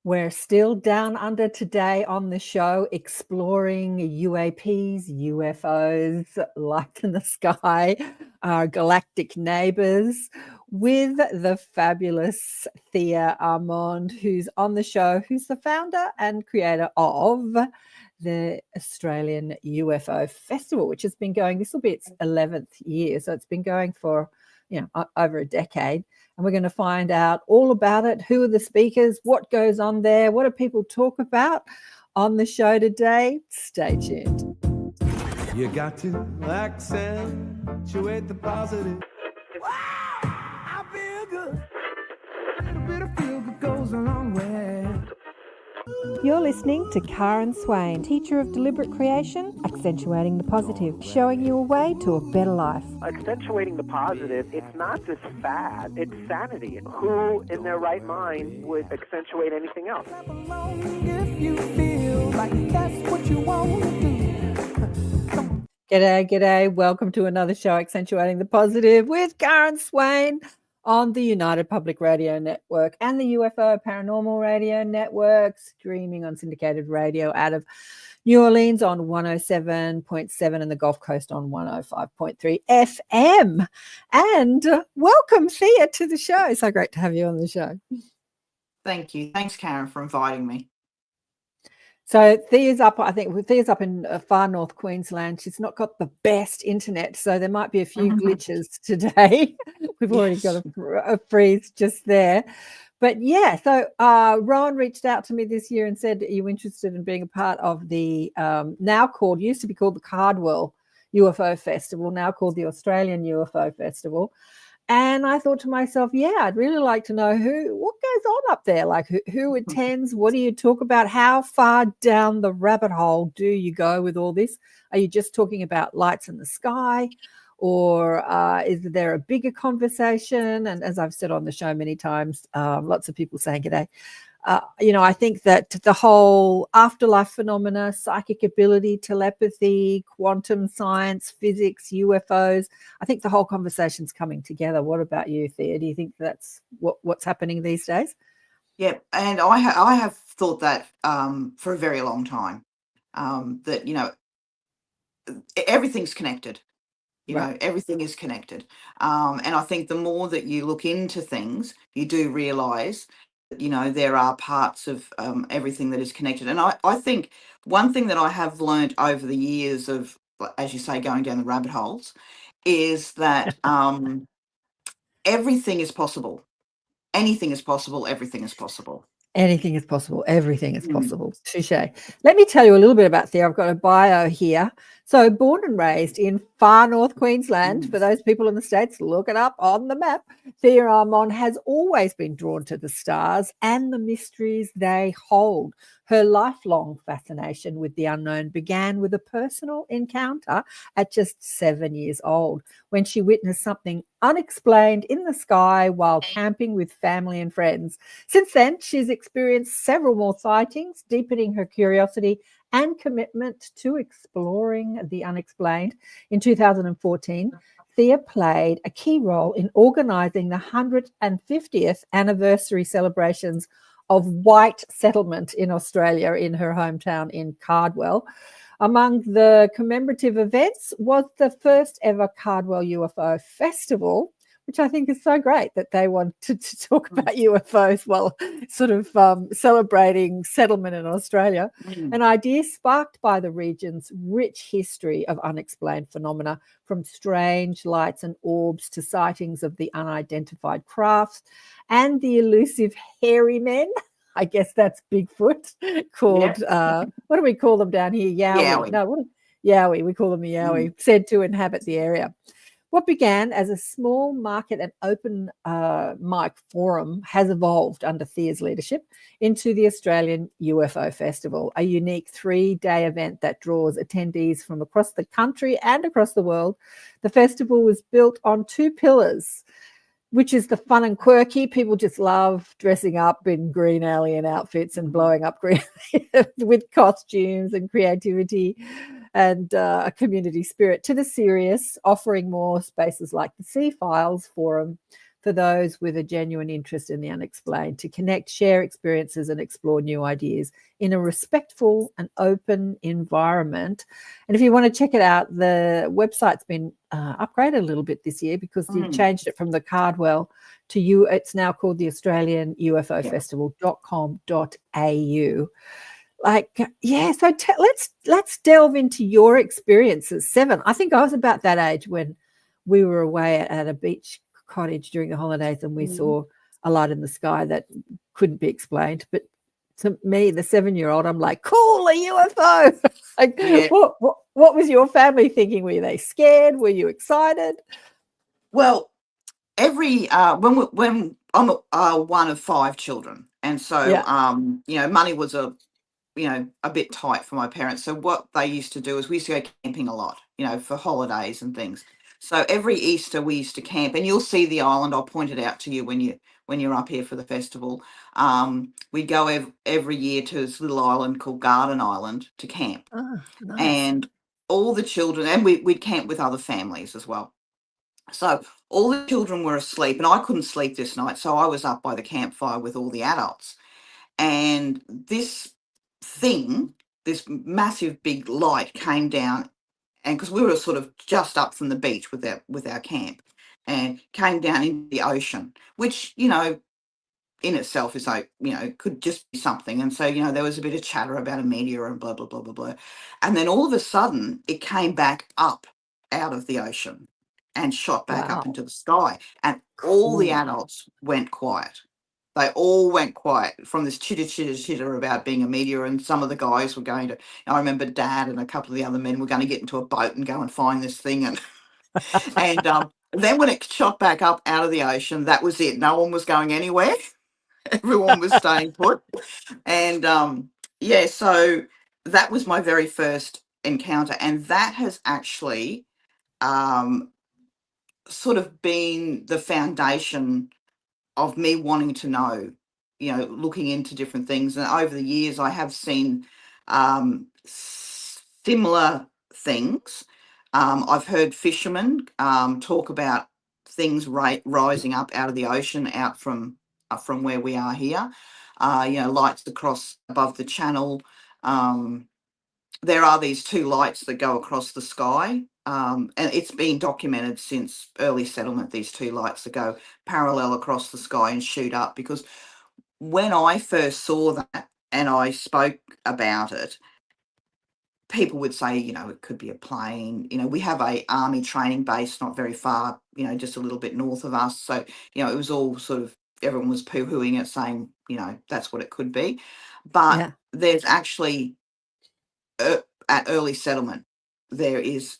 We're still down under today on the show, exploring UAPs, UFOs, light in the sky, our galactic neighbours, with the fabulous Thea Ormonde, who's on the show, who's the founder and creator of the Australian UFO Festival, which has been going, this will be its 11th year, so it's been going for over a decade. And we're going to find out all about it. Who are the speakers? What goes on there? What do people talk about on the show today? Stay tuned. You got to accentuate the positive. Wow, I feel good. A little bit of feel good goes a long way. You're listening to Karen Swain, teacher of deliberate creation, accentuating the positive, showing you a way to a better life. Accentuating the positive, it's not just fad, it's sanity. Who in their right mind would accentuate anything else? If you feel like that's what you want to do. G'day. Welcome to another show, Accentuating the Positive, with Karen Swain on the United Public Radio Network and the UFO Paranormal Radio Network, streaming on syndicated radio out of New Orleans on 107.7 and the Gulf Coast on 105.3 FM. And welcome, Thea, to the show. So great to have you on the show. Thank you. Thanks, Karen, for inviting me. So Thea's up, I think Thea's up in far north Queensland. She's not got the best internet, so there might be a few glitches today. We've already got a freeze just there. But yeah, so Rowan reached out to me this year and said, are you interested in being a part of the used to be called the Cardwell UFO Festival, now called the Australian UFO Festival. And I thought to myself, yeah, I'd really like to know what goes on up there, like who attends, what do you talk about, how far down the rabbit hole do you go with all this? Are you just talking about lights in the sky, or is there a bigger conversation? And as I've said on the show many times, lots of people saying g'day. I think that the whole afterlife phenomena, psychic ability, telepathy, quantum science, physics, UFOs, I think the whole conversation's coming together. What about you, Thea? Do you think that's what's happening these days? Yeah, and I have thought that for a very long time, that, everything's connected. Everything is connected. And I think the more that you look into things, you do realise there are parts of everything that is connected. And I think one thing that I have learned over the years of, as you say, going down the rabbit holes, is that everything is possible. Anything is possible. Everything is possible. Anything is possible. Everything is possible. Touche. Let me tell you a little bit about Thea. I've got a bio here. So born and raised in far north Queensland, for those people in the States, look it up on the map. Thea Ormonde has always been drawn to the stars and the mysteries they hold. Her lifelong fascination with the unknown began with a personal encounter at just 7 years old, when she witnessed something unexplained in the sky while camping with family and friends. Since then, she's experienced several more sightings, deepening her curiosity and commitment to exploring the unexplained. In 2014, Thea played a key role in organising the 150th anniversary celebrations of white settlement in Australia, in her hometown in Cardwell. Among the commemorative events was the first ever Cardwell UFO Festival, which I think is so great that they wanted to talk about UFOs while sort of celebrating settlement in Australia. An idea sparked by the region's rich history of unexplained phenomena, from strange lights and orbs to sightings of the unidentified crafts and the elusive hairy men. I guess that's Bigfoot, called, what do we call them down here? Yowie. No, Yowie. We call them the Yowie, said to inhabit the area. What began as a small market and open mic forum has evolved under Thea's leadership into the Australian UFO Festival, a unique 3-day event that draws attendees from across the country and across the world. The festival was built on 2 pillars, which is the fun and quirky. People just love dressing up in green alien outfits and blowing up green with costumes and creativity and a community spirit, to the serious, offering more spaces like the Sea Files Forum for those with a genuine interest in the unexplained to connect, share experiences and explore new ideas in a respectful and open environment. And if you want to check it out, the website's been upgraded a little bit this year because you changed it from the Cardwell to you. It's now called the Australian UFO Festival.com.au. Like, yeah, so let's delve into your experiences. 7, I think I was about that age when we were away at a beach cottage during the holidays and we saw a light in the sky that couldn't be explained. But to me, the 7-year-old, I'm like, cool, a UFO. Like, what was your family thinking? Were they scared? Were you excited? Well, every when I'm one of 5 children, and so money was a bit tight for my parents. So what they used to do is we used to go camping a lot, for holidays and things. So every Easter we used to camp, and you'll see the island. I'll point it out to you when you're up here for the festival. We'd go every year to this little island called Garden Island to camp. Oh, nice. And all the children, and we'd camp with other families as well. So all the children were asleep, and I couldn't sleep this night. So I was up by the campfire with all the adults. And this massive big light came down, and because we were sort of just up from the beach with our camp, and came down into the ocean, which, in itself is like, could just be something. And so, there was a bit of chatter about a meteor and blah, blah, blah, blah, blah. And then all of a sudden it came back up out of the ocean and shot back up into the sky. And all the adults went quiet. They all went quiet from this chitter about being a meteor. And some of the guys were going to, I remember Dad and a couple of the other men were going to get into a boat and go and find this thing. And then when it shot back up out of the ocean, that was it. No one was going anywhere. Everyone was staying put. And so that was my very first encounter. And that has actually sort of been the foundation of me wanting to know, looking into different things. And over the years, I have seen similar things. I've heard fishermen talk about things rising up out of the ocean, out from where we are here. Lights across above the channel. There are these 2 lights that go across the sky. And it's been documented since early settlement, these 2 lights that go parallel across the sky and shoot up. Because when I first saw that and I spoke about it, people would say, it could be a plane. We have a army training base not very far, just a little bit north of us. So, it was all sort of, everyone was poo-hooing it, saying, that's what it could be. But there's actually, at early settlement, there is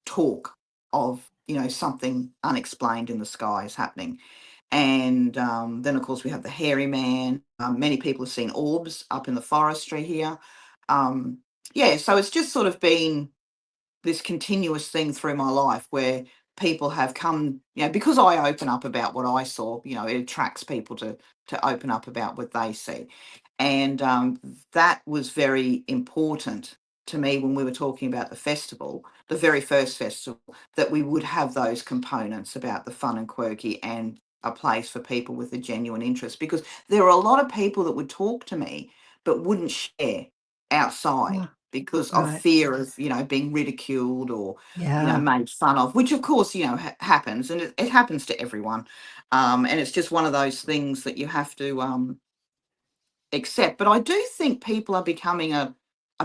talk of, something unexplained in the sky is happening. And then, of course, we have the hairy man. Many people have seen orbs up in the forestry here. So it's just sort of been this continuous thing through my life where people have come, because I open up about what I saw, it attracts people to open up about what they see. And that was very important to me when we were talking about the festival, the very first festival, that we would have those components about the fun and quirky and a place for people with a genuine interest. Because there are a lot of people that would talk to me but wouldn't share outside because of fear of, being ridiculed or, made fun of, which of course, happens, and it happens to everyone. And it's just one of those things that you have to accept. But I do think people are becoming a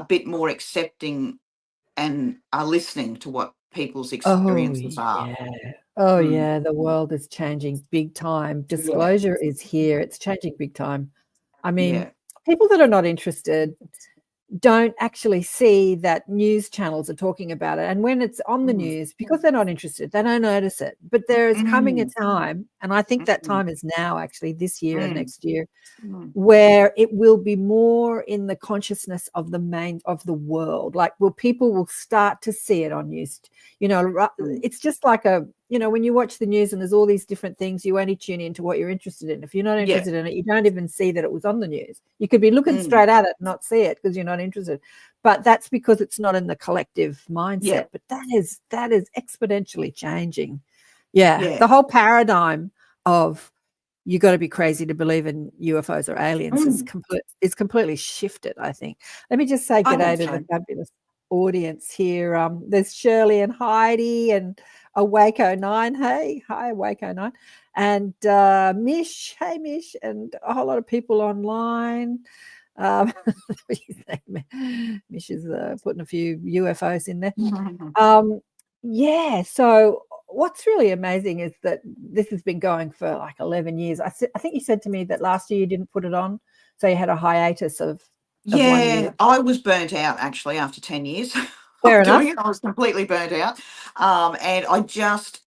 bit more accepting and are listening to what people's experiences are. The world is changing big time. Disclosure is here. It's changing big time. I mean, people that are not interested don't actually see that news channels are talking about it. And when it's on the news, because they're not interested, they don't notice it. But there is coming a time, and I think that time is now, actually, this year and next year, where it will be more in the consciousness of the world. Like, people will start to see it on news. It's just like when you watch the news and there's all these different things, you only tune into what you're interested in. If you're not interested in it, you don't even see that it was on the news. You could be looking straight at it and not see it because you're not interested. But that's because it's not in the collective mindset. But that is exponentially changing. The whole paradigm of you got to be crazy to believe in UFOs or aliens is completely shifted, I think. Let me just say good day to the fabulous audience here. There's Shirley and Heidi and Awake09. Hey, hi Awake09. And Mish, hey Mish, and a whole lot of people online. Mish is putting a few UFOs in there. Yeah, so what's really amazing is that this has been going for like 11 years. I think you said to me that last year you didn't put it on, so you had a hiatus of 1 year. I was burnt out actually after 10 years Fair of enough. doing it. I was completely burnt out, and I just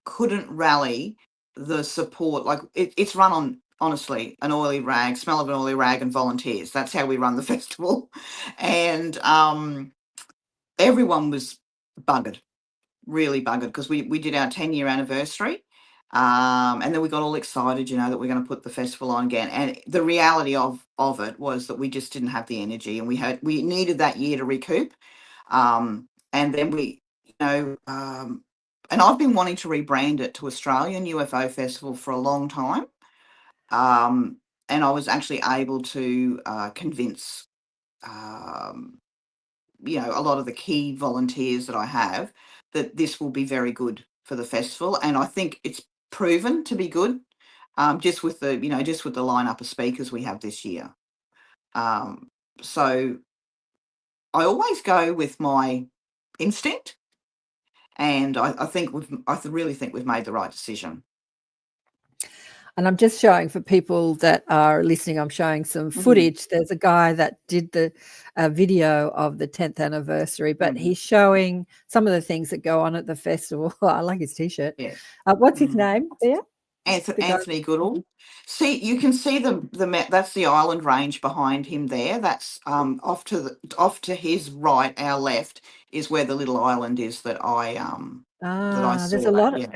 couldn't rally the support. Like it's run on, honestly, an oily rag, smell of an oily rag, and volunteers. That's how we run the festival, and everyone was buggered, really buggered, because we did our 10-year anniversary, and then we got all excited, that we're going to put the festival on again. And the reality of it was that we just didn't have the energy, and we needed that year to recoup. And then and I've been wanting to rebrand it to Australian UFO Festival for a long time. And I was actually able to convince a lot of the key volunteers that I have that this will be very good for the festival, and I think it's proven to be good, just with the lineup of speakers we have this year. So I always go with my instinct, and I really think we've made the right decision. And I'm just showing for people that are listening, I'm showing some footage. There's a guy that did the video of the 10th anniversary, but he's showing some of the things that go on at the festival. I like his T-shirt. Yeah. What's his name there? Anthony Goodall. See, you can see that's the island range behind him there. That's off to his right, our left, is where the little island is that I saw. There's a lot of,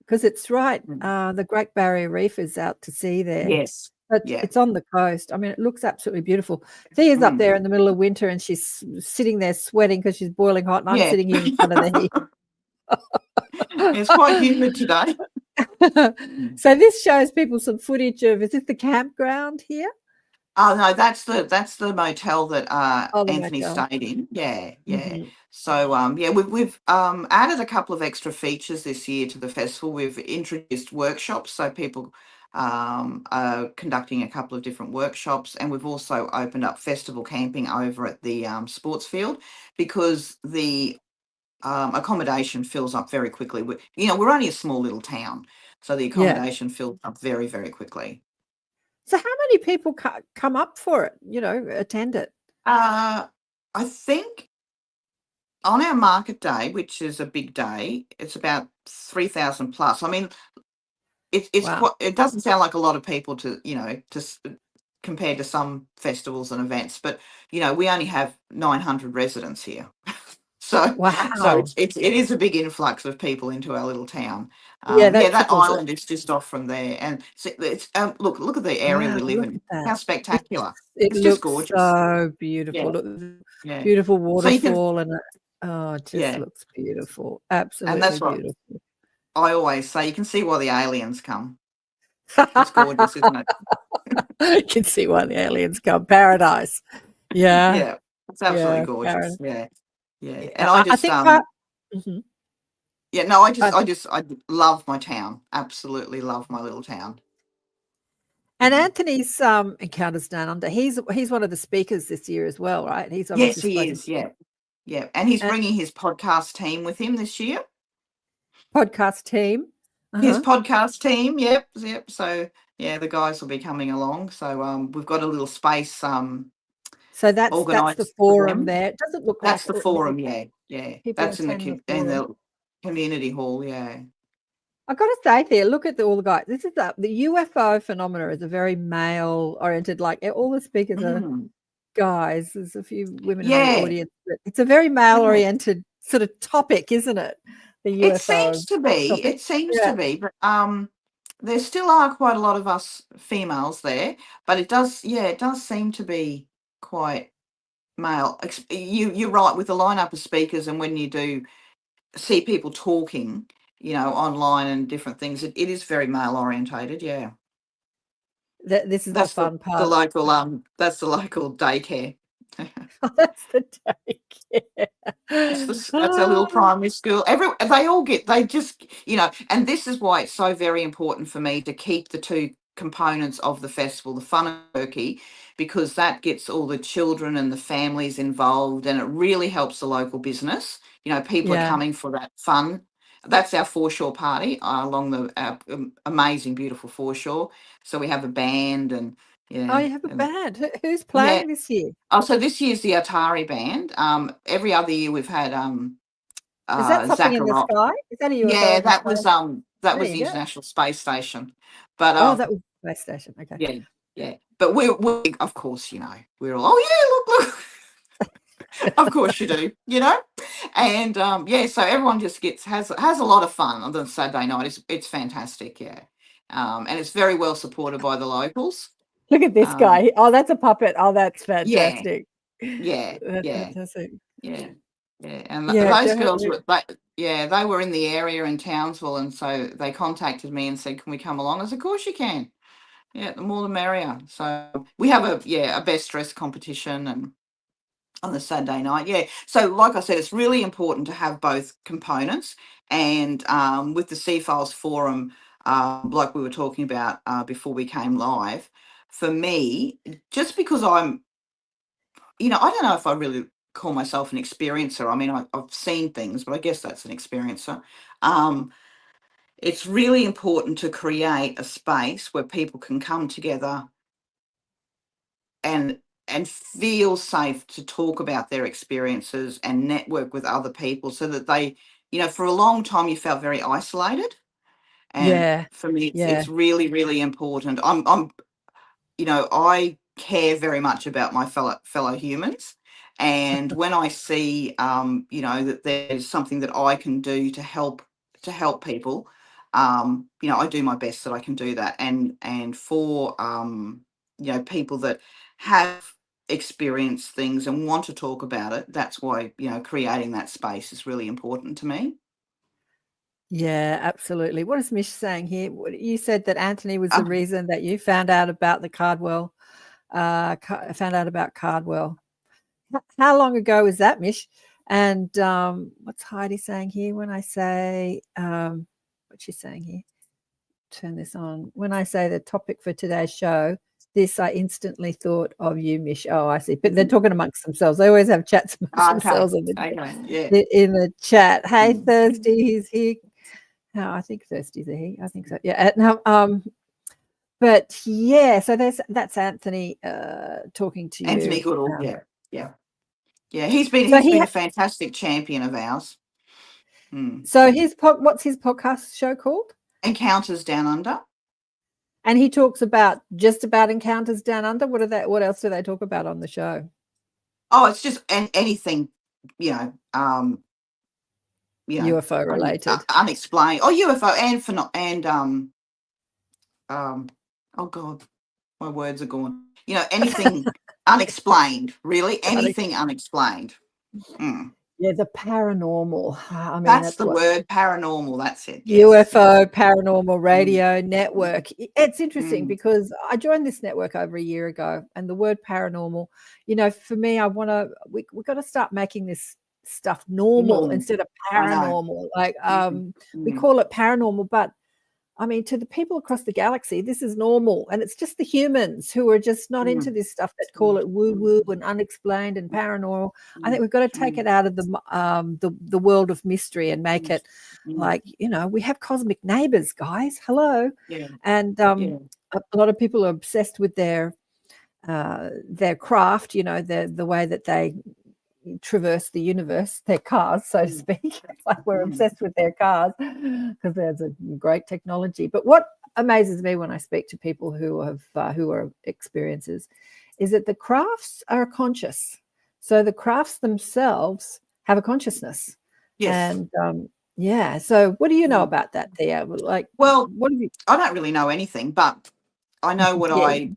because it's right. The Great Barrier Reef is out to sea there. Yes. But it's on the coast. I mean, it looks absolutely beautiful. Thea's up there in the middle of winter, and she's sitting there sweating because she's boiling hot, and I'm sitting here in front of the heat. It's quite humid today. So this shows people some footage of, is this the campground here? Oh no, that's the motel that Anthony stayed in. Yeah. So we've added a couple of extra features this year to the festival. We've introduced workshops, so people are conducting a couple of different workshops, and we've also opened up festival camping over at the sports field, because the accommodation fills up very quickly. We're only a small little town, so the accommodation fills up very, very quickly. So how many people come up for it, attend it? I think on our market day, which is a big day, it's about 3,000 plus. I mean, it's Wow. it doesn't sound like a lot of people to compared to some festivals and events, but we only have 900 residents here. So it is a big influx of people into our little town. That island is just off from there, and it's look at the area we live in. How spectacular! It's just gorgeous. So beautiful. Look, beautiful waterfall, and it just looks beautiful. Absolutely, and that's beautiful. What I always say, you can see why the aliens come. It's gorgeous, isn't it? You can see why the aliens come. Paradise. Yeah. Yeah, it's absolutely gorgeous. Yeah. And I think I love my town. Absolutely love my little town. And Anthony's Encounters Down Under, he's one of the speakers this year as well, right? Yes, he is. Yeah. And he's bringing his podcast team with him this year. Podcast team. His podcast team. Yep. So the guys will be coming along. So we've got a little space. So that's the forum there. It doesn't look like that's the forum. Yeah. That's in the community hall. Yeah. I've got to say here, look at all the guys. This is the UFO phenomena is a very male-oriented. Like all the speakers are guys. There's a few women in the audience, but it's a very male-oriented sort of topic, isn't it? The UFO. It seems to be. Topic. It seems to be, but there still are quite a lot of us females there. But it does seem to be quite male. You're right with the lineup of speakers, and when you do see people talking, online and different things. It is very male orientated. Yeah, This is the that's fun the part. local that's the local daycare. That's the daycare. That's our little primary school. They just, and this is why it's so very important for me to keep the two components of the festival, the fun and turkey, because that gets all the children and the families involved, and it really helps the local business. People are Yeah. coming for that fun. That's our foreshore party along our amazing, beautiful foreshore. So we have a band and Oh, you have a and band. Who's yeah. playing this year? Oh, so this year's the Atari band. Every other year we've had Is that something in the Zakharov. sky? Is that a UFO Yeah, in the sky? that There was you the go. International Space Station. But Oh, that was the space station. Okay. yeah, yeah. But we of course, we're all, oh yeah, look. Of course you do, and so everyone just has a lot of fun on the Saturday night. It's fantastic, yeah, and it's very well supported by the locals. Look at this guy. Oh, that's a puppet. Oh, that's Yeah, fantastic. yeah, That's yeah, fantastic. yeah, yeah. And Yeah, those girls definitely. they were in the area in Townsville, and so they contacted me and said, "Can we come along?" I said, "Of course you can. Yeah, the more the merrier." So we have a best dress competition and on the Saturday night. Yeah. So like I said, it's really important to have both components. And with the Sea Files Forum, like we were talking about before we came live, for me, just because I don't know if I really call myself an experiencer. I mean, I've seen things, but I guess that's an experiencer. It's really important to create a space where people can come together and feel safe to talk about their experiences and network with other people, so that they, for a long time you felt very isolated. And Yeah. for me, Yeah. it's really, really important. I care very much about my fellow humans, and when I see, that there's something that I can do to help people, I do my best that I can do that. And for people that have experienced things and want to talk about it, that's why creating that space is really important to me. Yeah, absolutely. What is Mish saying here? You said that Anthony was the Um, reason that you found out about the Cardwell, found out about Cardwell. How long ago was that, Mish? And what's Heidi saying here when I say, what's she saying here? Turn this on. When I say the topic for today's show, I instantly thought of you, Mish. Oh, I see. But they're talking amongst themselves. They always have chats amongst okay. themselves Yeah. in the chat. Hey, Thirsty, he's here. No, I think Thirsty's a he. I think so. Yeah. No, but yeah, so that's Anthony talking to Anthony you. Goodall. Yeah. He's been So a fantastic champion of ours. So what's his podcast show called? Encounters Down Under. And he talks about just about encounters down under. What else do they talk about on the show? Oh, it's just anything, UFO related. Unexplained. Oh, UFO oh God, my words are gone. Anything unexplained, really, anything unexplained. Yeah, the paranormal. I mean, That's the word, paranormal. That's it. Yes. UFO Paranormal Radio Network. It's interesting because I joined this network over a year ago, and the word paranormal, for me, we got to start making this stuff normal instead of paranormal. Like we call it paranormal, but I mean, to the people across the galaxy, this is normal, and it's just the humans who are just not into this stuff that call it woo-woo and unexplained and paranormal. I think we've got to take it out of the world of mystery and make it like, we have cosmic neighbors, guys. Hello, and a lot of people are obsessed with their craft. The way that they traverse the universe, their cars, so to speak. Like we're obsessed with their cars because there's a great technology. But what amazes me when I speak to people who are experiencers is that the crafts are conscious. So the crafts themselves have a consciousness. Yes. And so what do you know about that, Thea? Like, well, what have you? I don't really know anything, but I know what I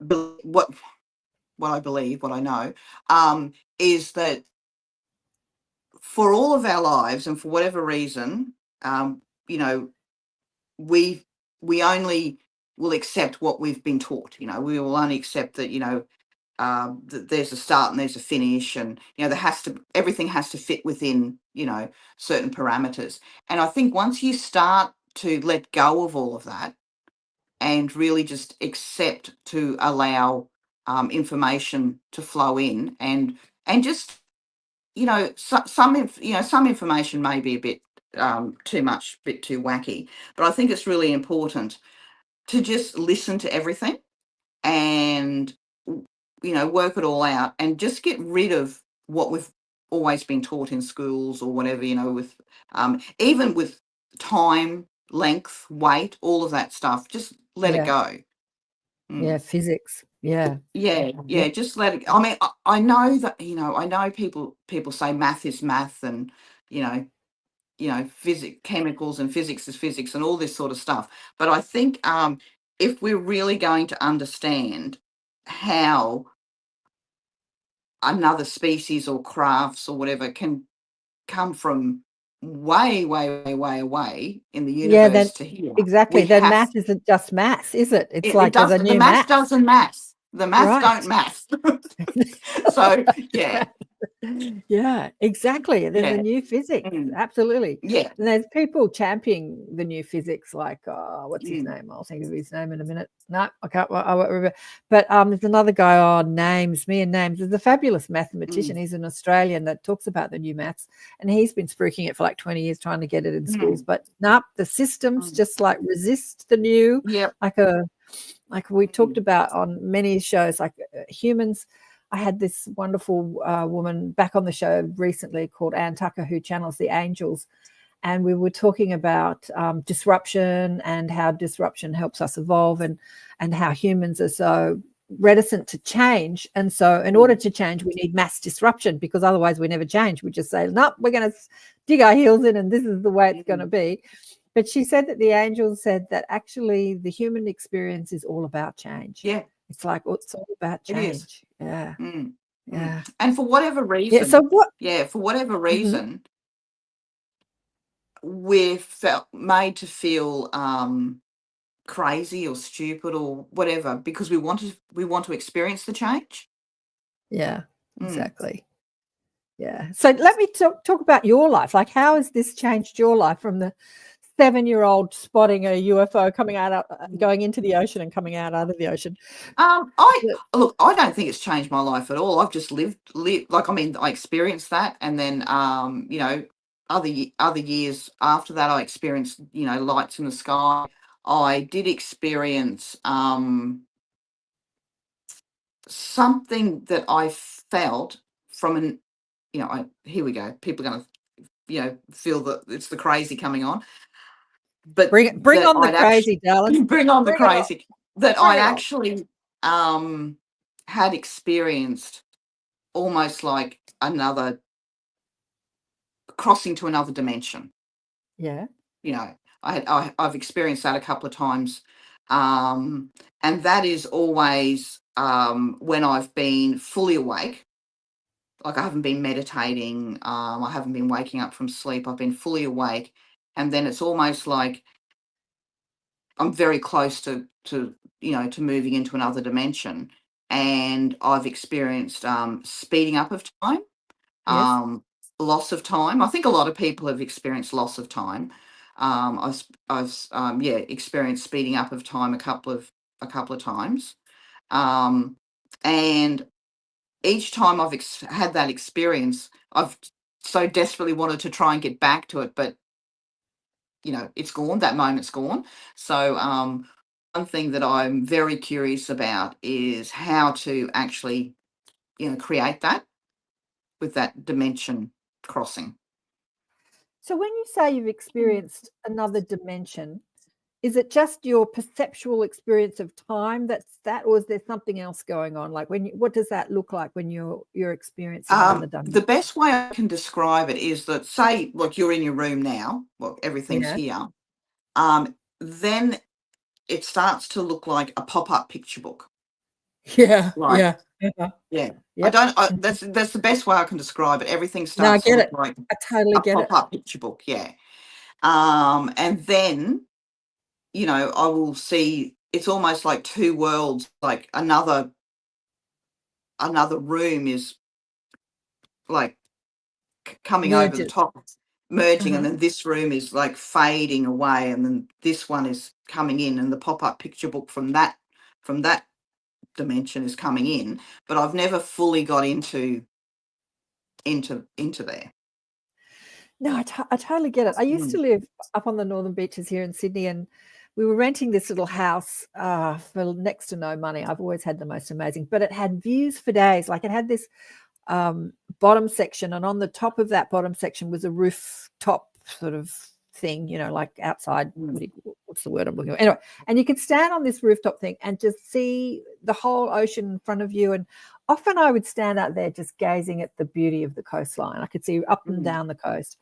believe, what I know, is that for all of our lives and for whatever reason, you know, we only will accept what we've been taught. You know, we will only accept that, you know, that there's a start and there's a finish, and you know, everything has to fit within, you know, certain parameters. And I think once you start to let go of all of that and really just accept to allow information to flow in, and just, you know, some information may be a bit too much, bit too wacky, but I think it's really important to just listen to everything and, you know, work it all out and just get rid of what we've always been taught in schools or whatever, you know, with even with time, length, weight, all of that stuff, just let it Yeah. go. Yeah. Physics. Yeah. Yeah, just let it. I mean, I know that, you know, I know people say math is math, and you know, chemicals and physics is physics and all this sort of stuff. But I think if we're really going to understand how another species or crafts or whatever can come from way, way, way, way away in the Yeah. Then universe to here, exactly. we Then have math isn't just maths, is it? It's it like there's does a the new maths math. doesn't maths. The maths don't Right. maths. So yeah, Yeah, exactly. There's a yeah, new physics. mm, Absolutely. yeah, And there's people championing the new physics, like, what's his mm, name? I'll think of his name in a minute. No, I can't. I won't remember. But there's another guy. Names. There's a fabulous mathematician. mm, He's an Australian that talks about the new maths, and he's been spruiking it for like 20 years, trying to get it in schools. mm, But no, the systems mm, just like resist the new. yep, Like we talked mm, about on many shows, like humans. I had this wonderful woman back on the show recently called Ann Tucker, who channels the angels. And we were talking about disruption and how disruption helps us evolve, and how humans are so reticent to change. And so in order to change, we need mass disruption, because otherwise we never change. We just say, no, we're going to dig our heels in and this is the way it's going to be. But she said that the angels said that actually the human experience is all about change. yeah, It's like, it's all about it is. change. Yeah. Mm, Yeah. And for whatever Yeah. reason, So what? Mhm. we're made to feel crazy or stupid or whatever because we want to experience the change. Yeah, Mm. exactly. Yeah. So let me talk about your life. Like, how has this changed your life from the 7-year-old spotting a UFO coming out, going into the ocean and coming out of the ocean? I Yeah. look, I don't think it's changed my life at all. I've just lived like, I mean, I experienced that, and then you know, other years after that, I experienced, you know, lights in the sky. I did experience something that I felt from an, you know, here we go. People are going to, you know, feel that it's the crazy coming on, but Bring that on the I'd actually crazy, darling. bring on the Bring it on. crazy, that Bring I'd it on. actually had experienced almost like another crossing to another dimension. Yeah. You know, I've experienced that a couple of times, and that is always when I've been fully awake. Like, I haven't been meditating, I haven't been waking up from sleep. I've been fully awake, and then it's almost like I'm very close to you know, to moving into another dimension, and I've experienced speeding up of time, Yes. loss of time. I think a lot of people have experienced loss of time. Yeah, experienced speeding up of time a couple of times, and each time I've had that experience, I've so desperately wanted to try and get back to it, but you know, it's gone. That moment's gone. So, one thing that I'm very curious about is how to actually, you know, create that with that dimension crossing. So when you say you've experienced another dimension, is it just your perceptual experience of time or is there something else going on? Like, what does that look like when you're experiencing another The dimension? best way I can describe it is that, say, like, you're in your room now, well, everything's Yeah. here. Then it starts to look like a pop-up picture book. Yeah. Right. Yeah. Yeah. Yeah. Yep. That's the best way I can describe it. Everything No, I starts to get look it. like I totally a get it. pop-up picture book. Yeah. And then, you know, I will see, it's almost like two worlds, like another room is like coming over the Merges. top, merging, and Uh-huh. then this room is like fading away, and then this one is coming in, and the pop-up picture book from that dimension is coming in, but I've never fully got into there. No, I totally get it. I used to Mm. live up on the northern beaches here in Sydney, and we were renting this little house for next to no money. I've always had the most amazing, but it had views for days. Like it had this bottom section, and on the top of that bottom section was a rooftop sort of thing, you know, like outside. What's the word I'm looking for? Anyway, and you could stand on this rooftop thing and just see the whole ocean in front of you. And often I would stand out there just gazing at the beauty of the coastline. I could see up and down the coast.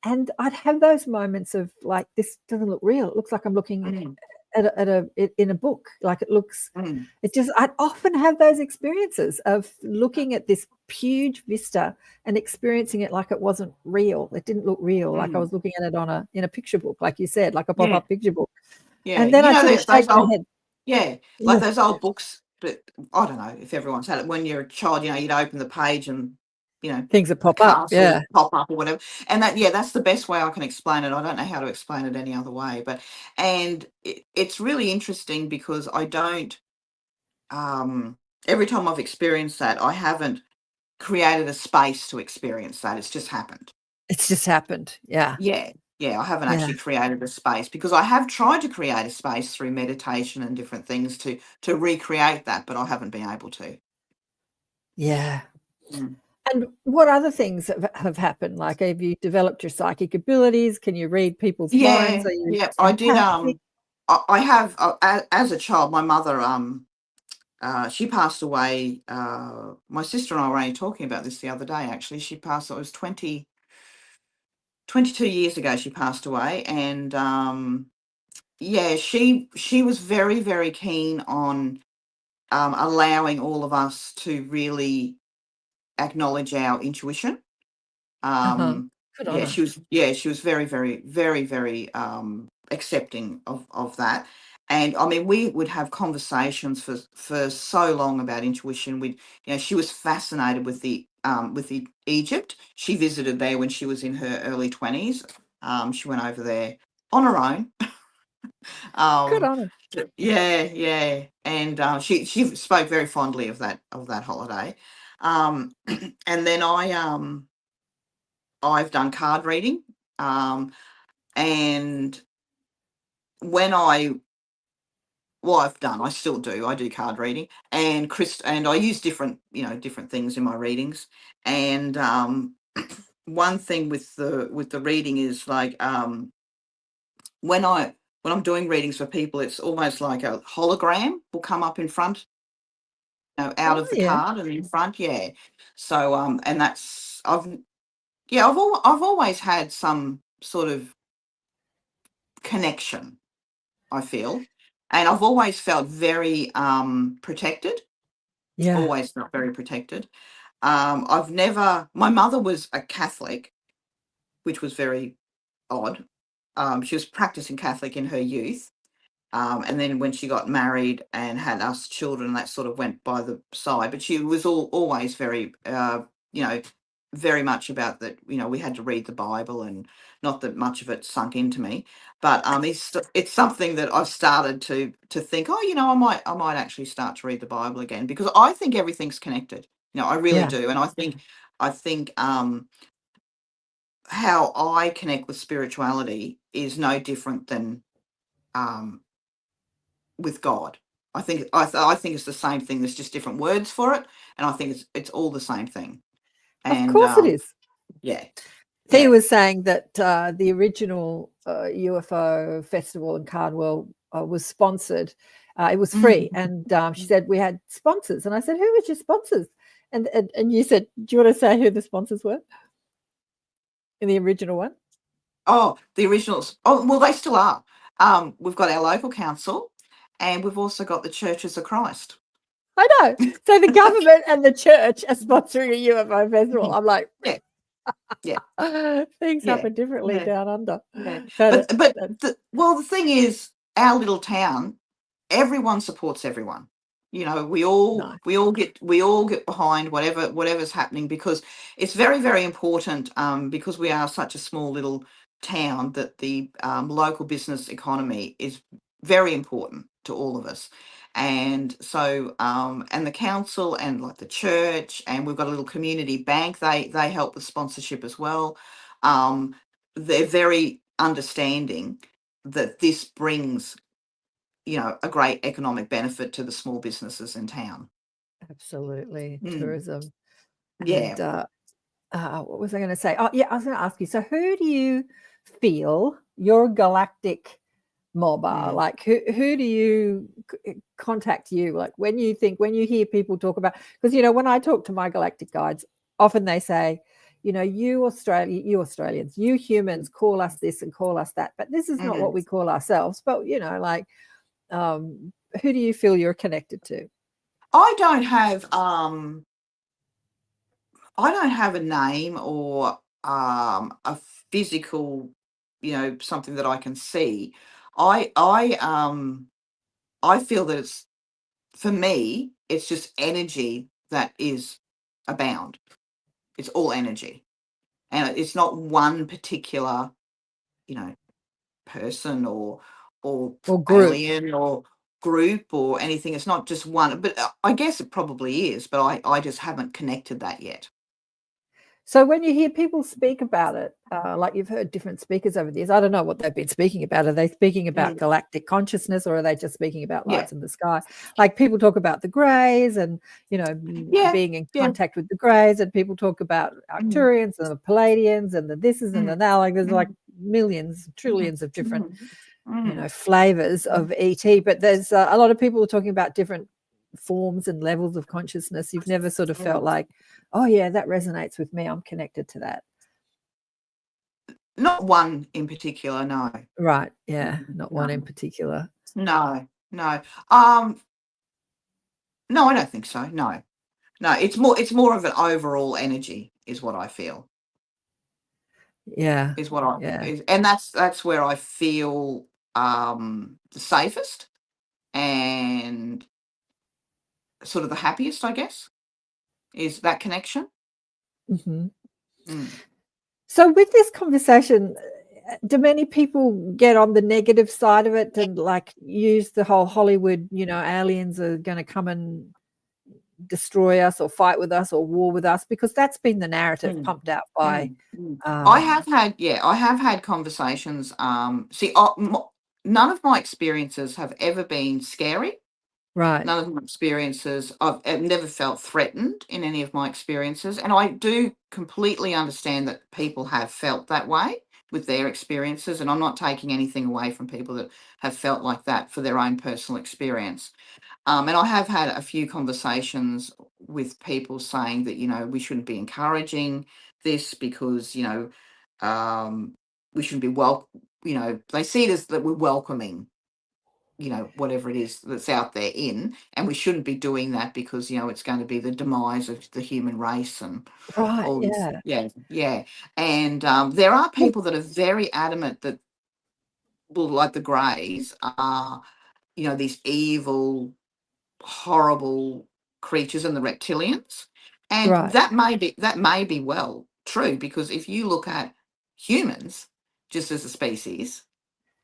And I'd have those moments of like, this doesn't look real. It looks like I'm looking in a book. Like it looks, I'd often have those experiences of looking at this huge vista and experiencing it like it wasn't real. It didn't look real. Like I was looking at it in a picture book, like you said, like a pop-up picture book. Yeah. And then You I'd know, sort of there's shake those my old, head. like those old books, but I don't know if everyone's had it. When you're a child, you know, you'd open the page and, you know, Things that the pop up. castle Yeah. pop up or whatever. And that's the best way I can explain it. I don't know how to explain it any other way, but, and it's really interesting because I don't, every time I've experienced that, I haven't created a space to experience that. It's just happened. It's just happened. Yeah. Yeah. Yeah, I haven't Yeah. actually created a space because I have tried to create a space through meditation and different things to recreate that, but I haven't been able to. Yeah. Mm. And what other things have happened? Like, have you developed your psychic abilities? Can you read people's minds? Yeah, Are you yeah, I did. empathic? I have as a child, my mother, she passed away. My sister and I were only talking about this the other day. Actually, she passed. It was 22 years ago. She passed away, and yeah, she was very, very keen on allowing all of us to really acknowledge our intuition. Uh-huh. Good on Yeah, her. she was very, very, very, very accepting of that. And I mean, we would have conversations for so long about intuition. She was fascinated with the Egypt. She visited there when she was in her early 20s. She went over there on her own. Good um, on her. yeah, and she spoke very fondly of that holiday. And then I've done card reading, and when I still do. I do card reading, and and I use different things in my readings. And one thing with the reading is like when I'm doing readings for people, it's almost like a hologram will come up in front, out Oh, of the yeah. card and in front. Yeah. So and that's I've always had some sort of connection, I feel. And I've always felt very protected, Yeah. always felt very protected. My mother was a Catholic, which was very odd. She was practicing Catholic in her youth. And then when she got married and had us children, that sort of went by the side. But she was always very, very much about that. We had to read the Bible, and not that much of it sunk into me. But it's something that I've started to think. Oh, I might actually start to read the Bible again, because I think everything's connected. I really Yeah. do, and I think how I connect with spirituality is no different than with God. I think I think it's the same thing. There's just different words for it, and I think it's all the same thing. Of And course it is. yeah, Thea yeah, was saying that the original UFO Festival in Cardwell was sponsored. It was free. And she said, we had sponsors. And I said, who was your sponsors? And you said, do you want to say who the sponsors were in the original one? Oh, the originals. Oh, well, they still are. We've got our local council, and we've also got the Churches of Christ. I know. So the government and the church are sponsoring a UFO festival. I'm like, Yeah. Yeah. Things Yeah. happen differently Yeah. down under. Yeah. But But the thing is, our little town, everyone supports everyone. You know, no, we all get behind whatever's happening, because it's very, very important, because we are such a small little town, that the local business economy is very important to all of us. And so and the council and like the church, and we've got a little community bank, they help with sponsorship as well. Um, they're very understanding that this brings, you know, a great economic benefit to the small businesses in town. absolutely. Mm. Tourism. And Yeah. what was I going to say? Oh, yeah, I was going to ask you. So, who do you feel your galactic mob are? Mm. Like, who do you contact you? Like, when you hear people talk about, because, you know, when I talk to my galactic guides, often they say, you know, you Australians, you humans call us this and call us that, but this is not what Mm. we call ourselves. But, you know, like, who do you feel you're connected to? I don't have a name or a physical, you know, something that I can see. I feel that it's, for me, it's just energy that is abound. It's all energy. And it's not one particular, you know, person or Or group? alien or group or anything. It's not just one, but I guess it probably is, but I just haven't connected that yet. So when you hear people speak about it, like you've heard different speakers over the years, I don't know what they've been speaking about. Are they speaking about Mm. galactic consciousness, or are they just speaking about Yeah. lights in the sky? Like people talk about the greys and, you know, Yeah. being in Yeah. contact with the greys, and people talk about Mm. Arcturians and the Palladians and the thises and the Mm. that. Like there's like Mm. millions, Mm. trillions of different, Mm. you know, flavors of ET. But there's a lot of people talking about different forms and levels of consciousness. You've never sort of felt like, oh yeah, that resonates with me, I'm connected to that. Not one in particular, no. Right, yeah, not one in No. particular. No. No. Um, no, I don't think so. No. No, it's more of an overall energy is what I feel. Yeah, Is what I yeah, is, and that's where I feel the safest and sort of the happiest, I guess, is that connection. mhm. Mm. So with this conversation, do many people get on the negative side of it and like use the whole Hollywood, you know, aliens are going to come and destroy us or fight with us or war with us? Because that's been the narrative Mm. pumped out by Mm. Mm. I um, have had conversations. None of my experiences have ever been scary. right, None of my experiences, I've never felt threatened in any of my experiences. And I do completely understand that people have felt that way with their experiences. And I'm not taking anything away from people that have felt like that for their own personal experience. And I have had a few conversations with people saying that, you know, we shouldn't be encouraging this because, you know, we shouldn't be you know, they see it as that we're welcoming, you know, whatever it is that's out there and we shouldn't be doing that because, you know, it's going to be the demise of the human race and right, all this. yeah, Yeah, yeah. And there are people that are very adamant that, well, like the Greys are, you know, these evil, horrible creatures and the reptilians. And right. that may be well true, because if you look at humans just as a species,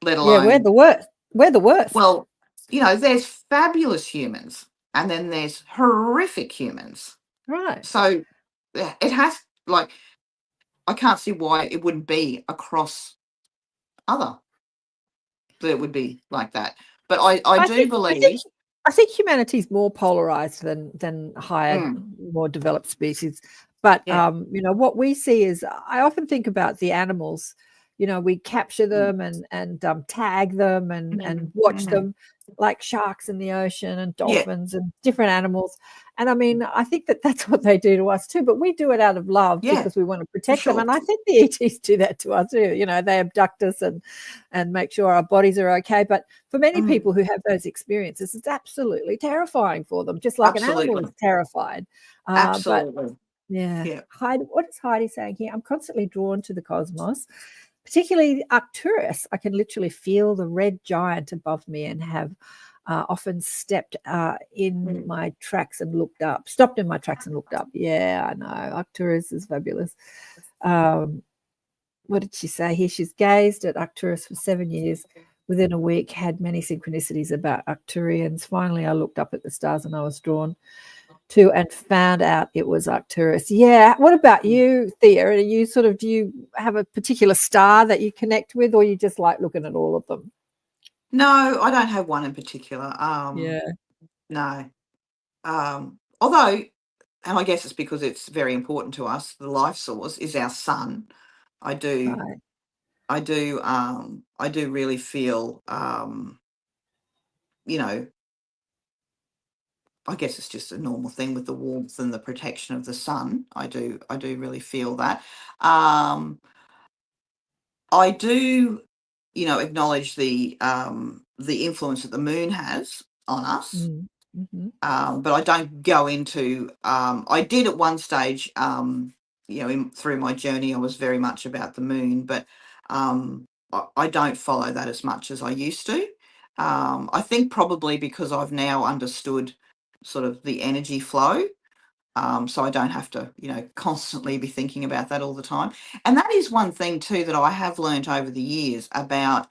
let Yeah, we're alone, the worst. We're the worst. well, you know, there's fabulous humans and then there's horrific humans. Right. So it has, like, I can't see why it wouldn't be across other, that it would be like that. But I I do think I think believe. I think humanity's more polarized than higher, Mm, more developed species. But yeah. you know, what we see is I often think about the animals. You know, we capture Mm, them and tag them and watch mm, them like sharks in the ocean and yeah. dolphins and different animals. And I mean, I think that that's what they do to us too. But we do it out of love Yeah, because we want to for protect them. sure. And I think the ETs do that to us too. You know, they abduct us and make sure our bodies are okay. But for many Mm, people who have those experiences, it's absolutely terrifying for them, just like an animal absolutely. is terrified. But Absolutely. Yeah. Yeah. Heidi, what is Heidi saying here? I'm constantly drawn to the cosmos, particularly Arcturus. I can literally feel the red giant above me and have often stopped in my tracks and looked up. Yeah, I know. Arcturus is fabulous. What did she say here? She's gazed at Arcturus for 7 years. Within a week, had many synchronicities about Arcturians. Finally, I looked up at the stars and I was drawn to and found out it was Arcturus. Yeah. What about you, Thea? Are you do you have a particular star that you connect with, or you just like looking at all of them? No, I don't have one in particular. Yeah. No. Although, and I guess it's because it's very important to us, the life source is our sun. I do Right. I do really feel, you know, I guess it's just a normal thing with the warmth and the protection of the sun. I do really feel that. I do, acknowledge the influence that the moon has on us. Mm-hmm. But I don't go into. I did at one stage, through my journey, I was very much about the moon, but I don't follow that as much as I used to. I think probably because I've now understood sort of the energy flow, so I don't have to, constantly be thinking about that all the time. And that is one thing too that I have learnt over the years about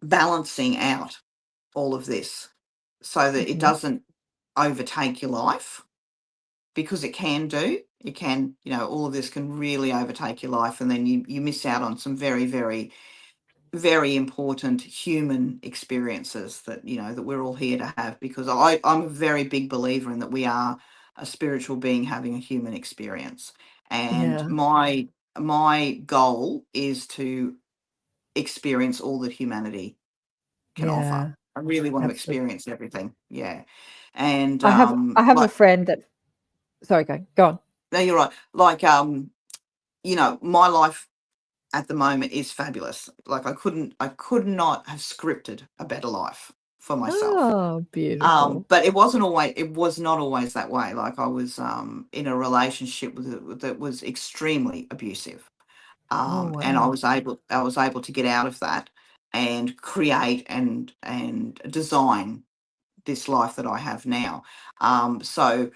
balancing out all of this so that it Mm-hmm. doesn't overtake your life, because it can do. It can, all of this can really overtake your life, and then you miss out on some very, very, very important human experiences that, that we're all here to have, because I'm a very big believer in that we are a spiritual being having a human experience. And Yeah. my goal is to experience all that humanity can offer. Yeah. I really want to Absolutely. experience everything. Yeah. And I have a friend that. Sorry, go on. no, you're right. Like, my life at the moment is fabulous. Like, I could not have scripted a better life for myself. Oh, beautiful. But it was not always that way. Like, I was in a relationship that was extremely abusive. Oh, And I wow. was able to get out of that and create and design this life that I have now. So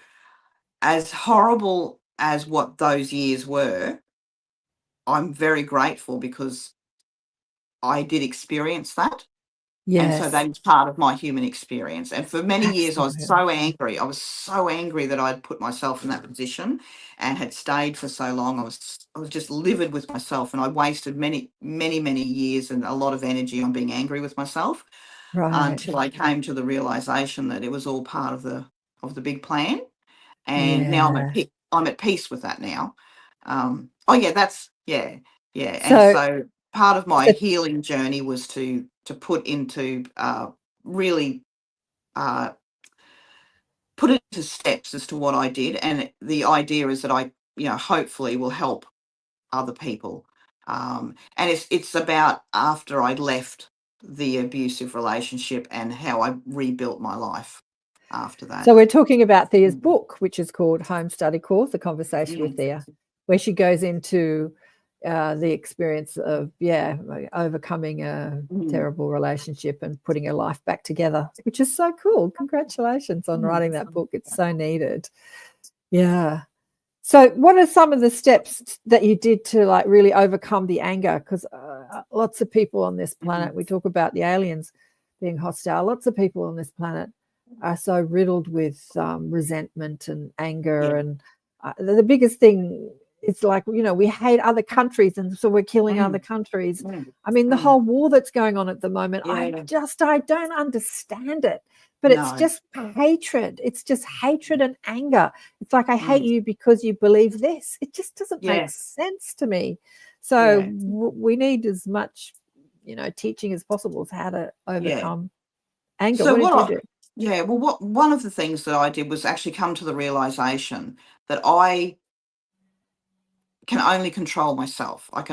as horrible as what those years were, I'm very grateful because I did experience that. And so Yes. that is part of my human experience. And for many years, I was Absolutely. so angry. I was so angry that I'd put myself in that position and had stayed for so long. I was just livid with myself, and I wasted many, many, many years and a lot of energy on being angry with myself, Right. until I came to the realization that it was all part of the big plan. And now Yeah. I'm at peace with that now. Oh yeah, yeah. And So, so part of my so healing journey was to put into really uh, put it into steps as to what I did, and the idea is that I, hopefully will help other people. And it's about after I left the abusive relationship and how I rebuilt my life after that. So we're talking about Thea's Mm. book, which is called Home Study Course, A Conversation with Thea, where she goes into the experience of, overcoming a terrible relationship and putting her life back together, which is so cool. Congratulations on writing that book. It's so needed. Yeah. So what are some of the steps that you did to like really overcome the anger? Because lots of people on this planet, we talk about the aliens being hostile, lots of people on this planet are so riddled with resentment and anger. And the biggest thing is like, we hate other countries, and so we're killing other countries. I mean, the whole war that's going on at the moment, I don't understand it. But it's just hatred. It's just hatred and anger. It's like, I hate you because you believe this. It just doesn't make sense to me. So we need as much, teaching as possible as how to overcome anger. So what did you do? yeah, well, one of the things that I did was actually come to the realization that I can only control myself. I'm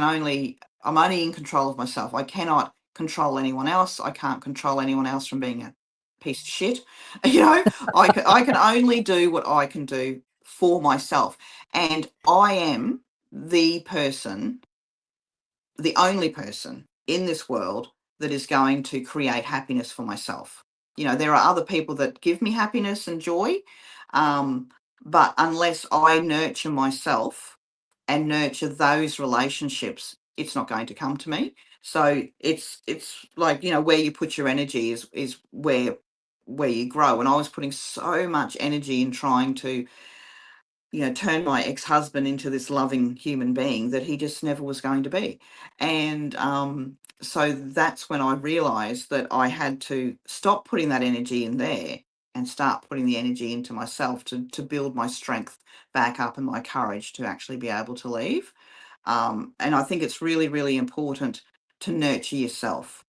only in control of myself. I cannot control anyone else. I can't control anyone else from being a piece of shit. I can only do what I can do for myself. And I am the person, the only person in this world that is going to create happiness for myself. You know, there are other people that give me happiness and joy, but unless I nurture myself and nurture those relationships, it's not going to come to me. So it's like, you know, where you put your energy is where you grow. And I was putting so much energy in trying to, you know, turn my ex-husband into this loving human being that he just never was going to be. And so that's when I realized that I had to stop putting that energy in there and start putting the energy into myself to build my strength back up and my courage to actually be able to leave. And I think it's really, really important to nurture yourself.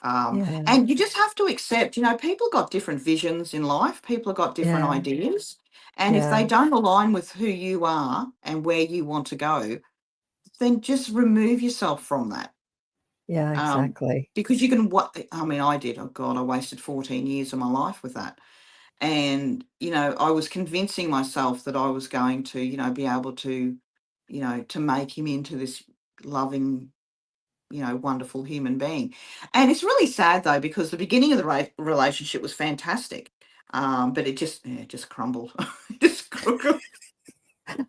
Yeah. And you just have to accept, you know, people got different visions in life, people have got different Yeah. ideas. And if they Yeah. don't align with who you are and where you want to go, then just remove yourself from that. Yeah, exactly. Because you can, what I mean, I did. Oh God, I wasted 14 years of my life with that. And, you know, I was convincing myself that I was going to, you know, be able to, you know, to make him into this loving, you know, wonderful human being. And it's really sad though, because the beginning of the relationship was fantastic. But it just crumbled. It just crumbled.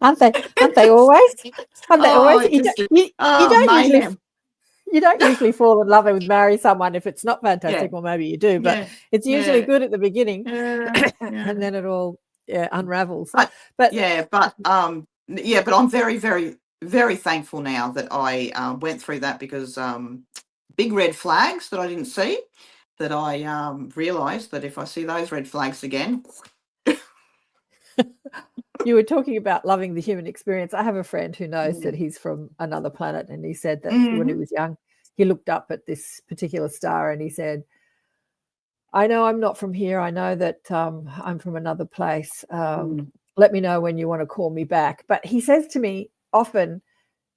Aren't they? Aren't they always? Aren't they Oh, always? it just, You don't usually mayhem. you don't usually fall in love with marry someone if it's not Yeah, fantastic, or maybe you do, but yeah, it's usually yeah, good at the beginning, yeah, yeah. and then it all unravels. But But but I'm very, very, very thankful now that I went through that, because big red flags that I didn't see, that I realized that if I see those red flags again. you were talking about loving the human experience. I have a friend who knows that Mm. he's from another planet, and he said that when he Mhm. was young, he looked up at this particular star and he said, I know I'm not from here. I know that I'm from another place. Mm. Let me know when you want to call me back. But he says to me often,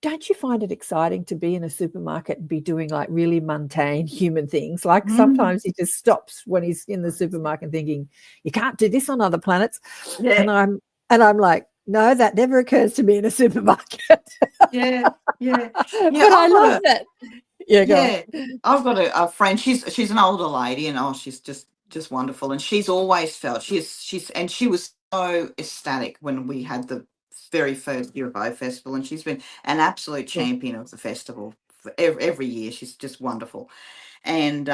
don't you find it exciting to be in a supermarket and be doing like really mundane human things? Like Mm. sometimes he just stops when he's in the supermarket thinking, you can't do this on other planets. Yeah, And I'm like, no, that never occurs to me in a supermarket. yeah, yeah, yeah. But I love that. Yeah, go on. Yeah, I've got a friend. She's an older lady, and oh, she's just wonderful. And she's always felt and she was so ecstatic when we had the very first UFO festival, and she's been an absolute champion of the festival for every year. She's just wonderful. And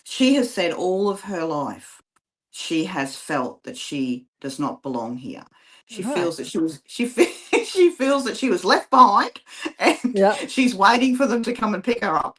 she has said all of her life she has felt that she does not belong here. She Right. feels that she feels that she was left behind, and Yeah. she's waiting for them to come and pick her up.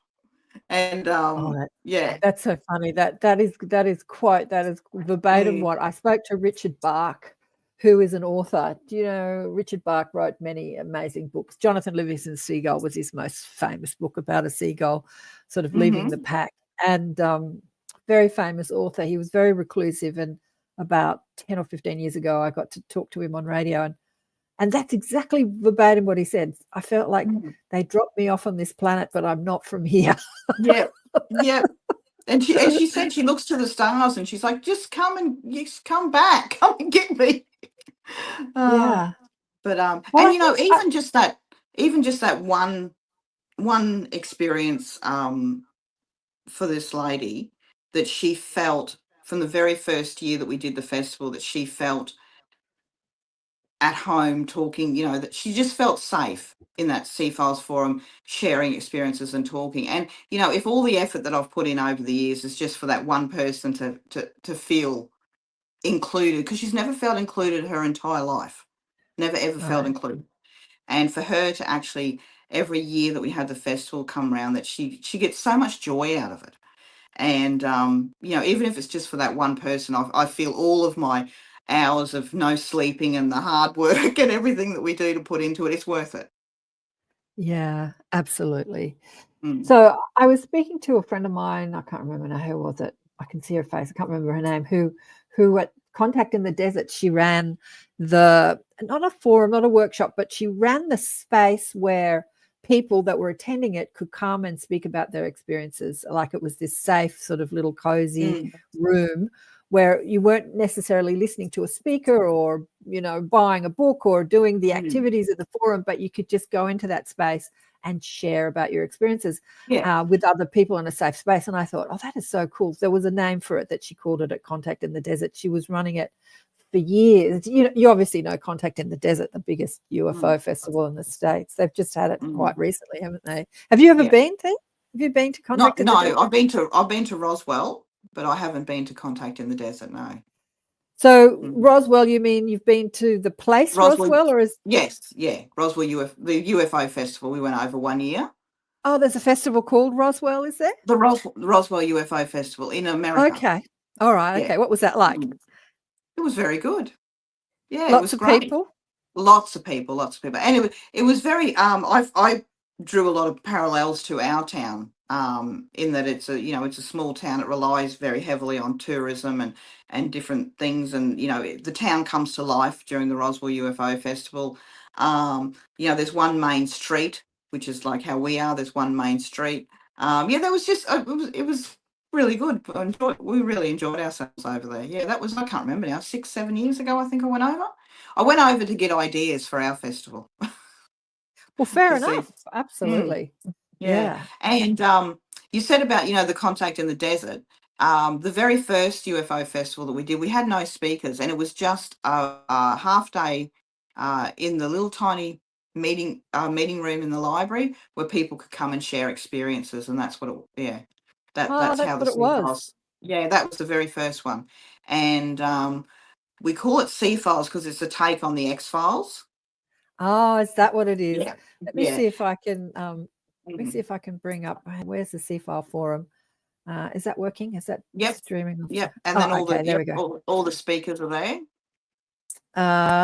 And Oh, yeah. that's so funny. That is verbatim Mm. what I spoke to Richard Bach, who is an author. Do you know Richard Bach wrote many amazing books? Jonathan Livingston's Seagull was his most famous book, about a seagull sort of leaving the Mhm. pack. And very famous author. He was very reclusive, and about 10 or 15 years ago, I got to talk to him on radio, and that's exactly verbatim what he said. I felt like Mm. they dropped me off on this planet, but I'm not from here. Yeah, yeah. And she said she looks to the stars and she's like, just come back, come and get me. Uh, Yeah. but Well, and I you know, think even just that one experience for this lady, that she felt from the very first year that we did the festival, that she felt at home talking, you know, that she just felt safe in that Sea Files forum, sharing experiences and talking. And, you know, if all the effort that I've put in over the years is just for that one person to feel included, because she's never felt included her entire life, never ever felt right. included. And for her to actually, every year that we have the festival come around, that she gets so much joy out of it. And you know, even if it's just for that one person, I feel all of my hours of no sleeping and the hard work and everything that we do to put into it, it's worth it. Yeah, absolutely. Mm. So I was speaking to a friend of mine. I can't remember now, who was it. I can see her face. I can't remember her name. Who at Contact in the Desert, she ran not a forum, not a workshop, but she ran the space where people that were attending it could come and speak about their experiences. Like it was this safe, sort of little cozy Mm. room where you weren't necessarily listening to a speaker or buying a book or doing the activities at the forum, but you could just go into that space and share about your experiences with other people in a safe space. And I thought, oh, that is so cool. There was a name for it that she called it at Contact in the Desert. She was running it for years. You obviously know Contact in the Desert, the biggest UFO festival in the States. They've just had it quite recently, haven't they? Have you ever been there? Have you been to Contact in the Desert? No, I've been to Roswell, but I haven't been to Contact in the Desert, no. So Roswell, you mean you've been to the place Roswell, or is Roswell the UFO Festival. We went over 1 year. Oh, there's a festival called Roswell, is there? The Roswell UFO Festival in America. Okay, all right. Okay, what was that like? It was very good. Yeah, Lots it was of great. people. Lots of people. And it was very. I drew a lot of parallels to our town. In that it's a small town. It relies very heavily on tourism and different things, and the town comes to life during the Roswell UFO Festival. There's one main street, which is like how we are. There's one main street. There was just it was really good. We really enjoyed ourselves over there. Yeah, that was, I can't remember now, 6-7 years ago. I think I went over. I went over to get ideas for our festival. Well, fair enough. Absolutely. Yeah. And you said about, the Contact in the Desert. The very first UFO festival that we did, we had no speakers, and it was just a half day in the little tiny meeting room in the library where people could come and share experiences, and that's what that's how what it was. Yeah, that was the very first one. And we call it C-Files because it's a take on the X-Files. Oh, is that what it is? Yeah. Let me see if I can let me see if I can bring up, where's the C-File forum? Is that working? Is that streaming? Yep. And then there we go. All the speakers are there.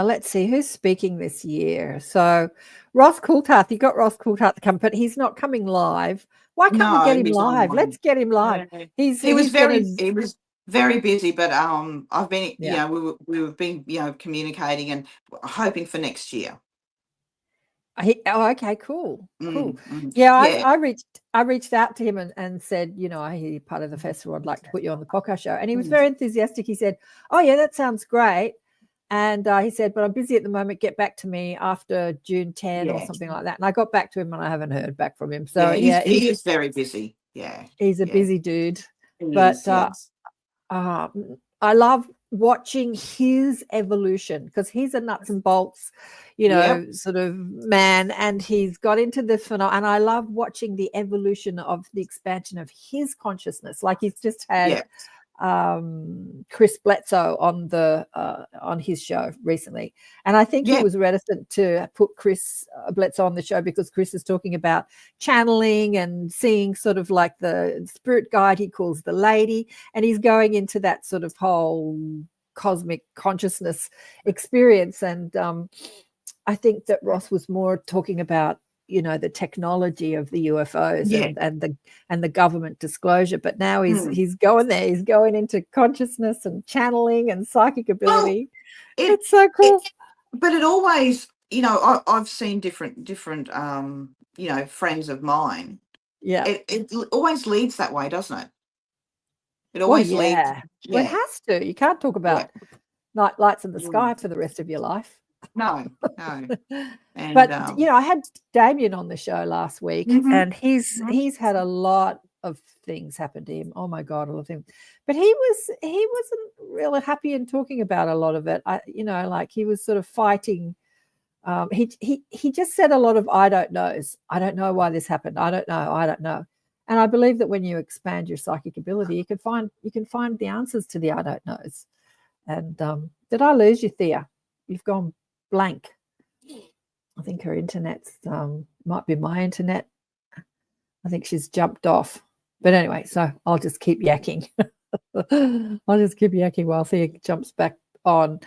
Let's see who's speaking this year. So Ross Coulthard, you got Ross Coulthard to come, but he's not coming live. Why can't we get him live? Let's get him live. Yeah. He was very busy, but I've been we've been communicating and hoping for next year. Okay, cool. Yeah, I reached out to him and said, I hear you're part of the festival. I'd like to put you on the podcast show. And he was very enthusiastic. He said, oh yeah, that sounds great. And he said, but I'm busy at the moment. Get back to me after June 10 or something like that. And I got back to him and I haven't heard back from him. So he is very busy. Yeah, he's a busy dude. I love watching his evolution because he's a nuts and bolts, sort of man, and he's got into the phenomenon. And I love watching the evolution of the expansion of his consciousness. Like he's just had Chris Bledsoe on his show recently, and I think he was reticent to put Chris Bledsoe on the show because Chris is talking about channeling and seeing sort of like the spirit guide he calls the lady, and he's going into that sort of whole cosmic consciousness experience. And I think that Ross was more talking about the technology of the UFOs and the government disclosure, but now he's going there. He's going into consciousness and channeling and psychic ability. It's so cool. But it always, I've seen different friends of mine. Yeah, it always leads that way, doesn't it? It always leads. Well, it has to. You can't talk about night lights in the sky for the rest of your life. No. And, but I had Damien on the show last week, and he's had a lot of things happen to him. Oh my God, I love him. But he wasn't really happy in talking about a lot of it. Like he was sort of fighting. He just said a lot of I don't knows. I don't know why this happened. I don't know. And I believe that when you expand your psychic ability, you can find the answers to the I don't knows. And did I lose you, Thea? You've gone blank. I think her internet's might be my internet. I think she's jumped off. But anyway, so I'll just keep yakking. I'll just keep yakking while Thea jumps back on.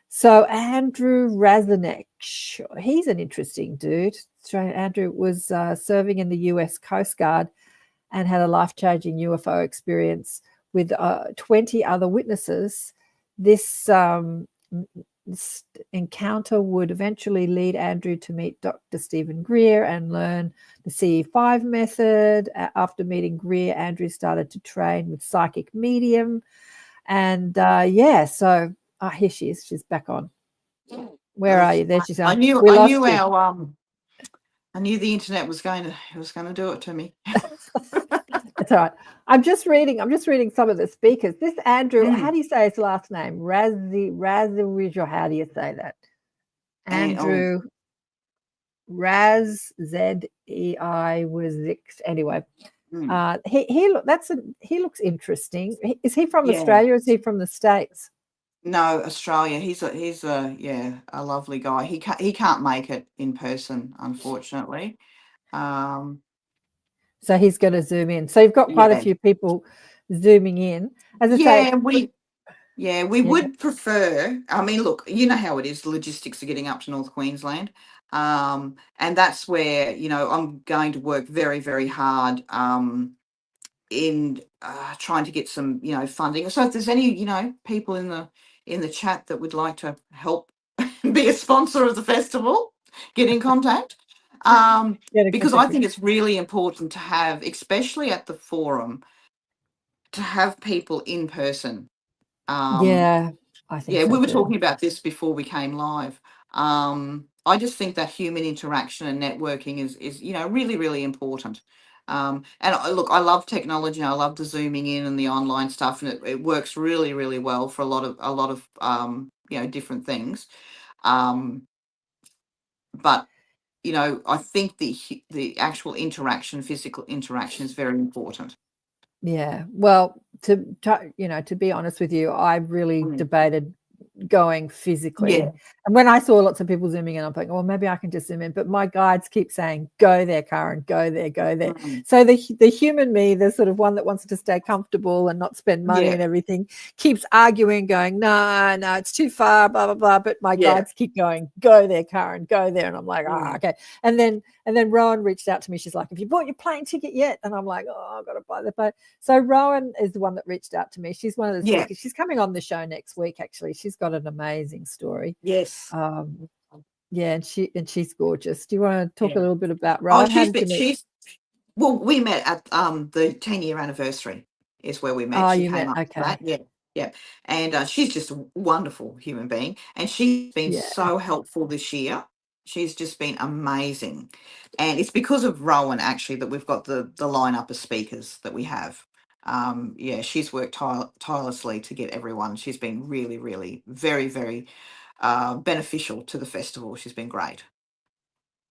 So Andrew Razanek, he's an interesting dude. Andrew was serving in the US Coast Guard and had a life-changing UFO experience with 20 other witnesses. This encounter would eventually lead Andrew to meet Dr. Stephen Greer and learn the CE5 method. After meeting Greer, Andrew started to train with psychic medium. And so here she is. She's back on. Where are you? There she's I gone. knew We I lost knew you. our I knew the internet was going to do it to me. It's all right. I'm just reading some of the speakers. This Andrew, Mm. how do you say his last name? Razzie, or how do you say that? And, Andrew Raz Zei was anyway. mm, He looks interesting. Is he from yeah. Australia or is he from the States? No, Australia. He's a lovely guy. He can't make it in person, unfortunately. So he's going to zoom in. So you've got quite a Yeah. few people zooming in. As I say, We yeah, would prefer. I mean, look, you know how it is. The logistics of getting up to North Queensland, and that's where I'm going to work very, very hard in trying to get some funding. So if there's any people in the chat that would like to help be a sponsor of the festival, get in contact. Because I think it's really important to have, especially at the forum, to have people in person. Yeah, I think Yeah, so we were too. talking about this before we came live. I just think that human interaction and networking is really, really important. Look, I love technology. I love the zooming in and the online stuff, and it works really, really well for a lot of different things. But I think the actual interaction, physical interaction, is very important. Yeah. Well, to be honest with you, I really Mm. debated going physically. Yeah. And when I saw lots of people zooming in, I'm thinking, well, maybe I can just zoom in. But my guides keep saying, go there, Karen, go there, go there. Mm. So the human me, the sort of one that wants to stay comfortable and not spend money Yeah. and everything, keeps arguing, going, no, it's too far, blah, blah, blah. But my Yeah. guides keep going, go there, Karen, go there. And I'm like, Mm. okay. And then Rowan reached out to me. She's like, have you bought your plane ticket yet? And I'm like, oh, I've got to buy the plane. So Rowan is the one that reached out to me. She's one of the Yeah. speakers. She's coming on the show next week, actually. She's got an amazing story. Yes. Yeah, and she's gorgeous. Do you want to talk Yeah. a little bit about Rowan? How did you meet? Well, we met at the 10-year anniversary is where we met. Oh, She you came met. up to that. Okay. Yeah. And she's just a wonderful human being, and she's been Yeah. so helpful this year. She's just been amazing, and it's because of Rowan actually that we've got the lineup of speakers that we have. Yeah, she's worked tirelessly to get everyone. She's been really, really very, very beneficial to the festival. She's been great.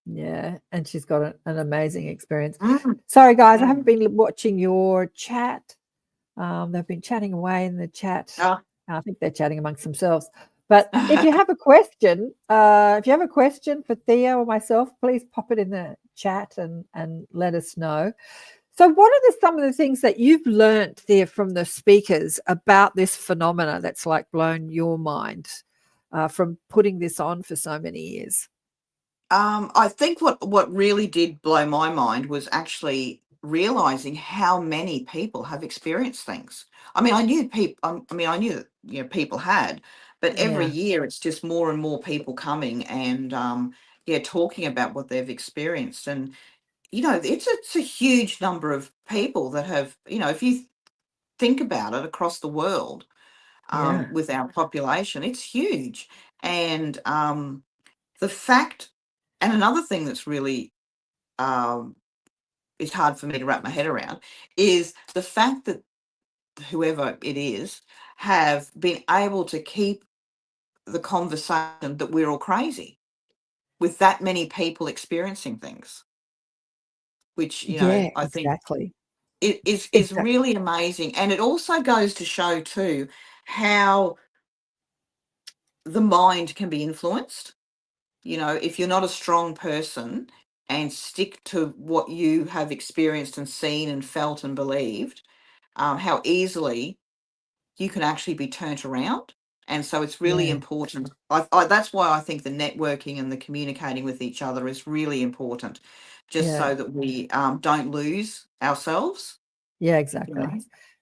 Yeah, and she's got an amazing experience. Mm. Sorry, guys, I haven't been watching your chat. They've been chatting away in the chat. Ah. I think they're chatting amongst themselves. But if you have a question, for Thea or myself, please pop it in the chat and let us know. So what are some of the things that you've learnt there from the speakers about this phenomena that's like blown your mind from putting this on for so many years? I think what really did blow my mind was actually realizing how many people have experienced things. I mean, I knew people. I mean, I knew that people had, but every Yeah. year it's just more and more people coming and talking about what they've experienced. And it's a huge number of people that have if you think about it across the world, Yeah. with our population, it's huge. And the fact, and another thing that's really is hard for me to wrap my head around, is the fact that whoever it is have been able to keep the conversation that we're all crazy with that many people experiencing things, which Yeah, I think exactly. it is Exactly. really amazing. And it also goes to show too how the mind can be influenced. If you're not a strong person and stick to what you have experienced and seen and felt and believed, how easily you can actually be turned around. And so it's really Yeah. important. That's why I think the networking and the communicating with each other is really important, just Yeah. so that we don't lose ourselves. Yeah, You exactly. know?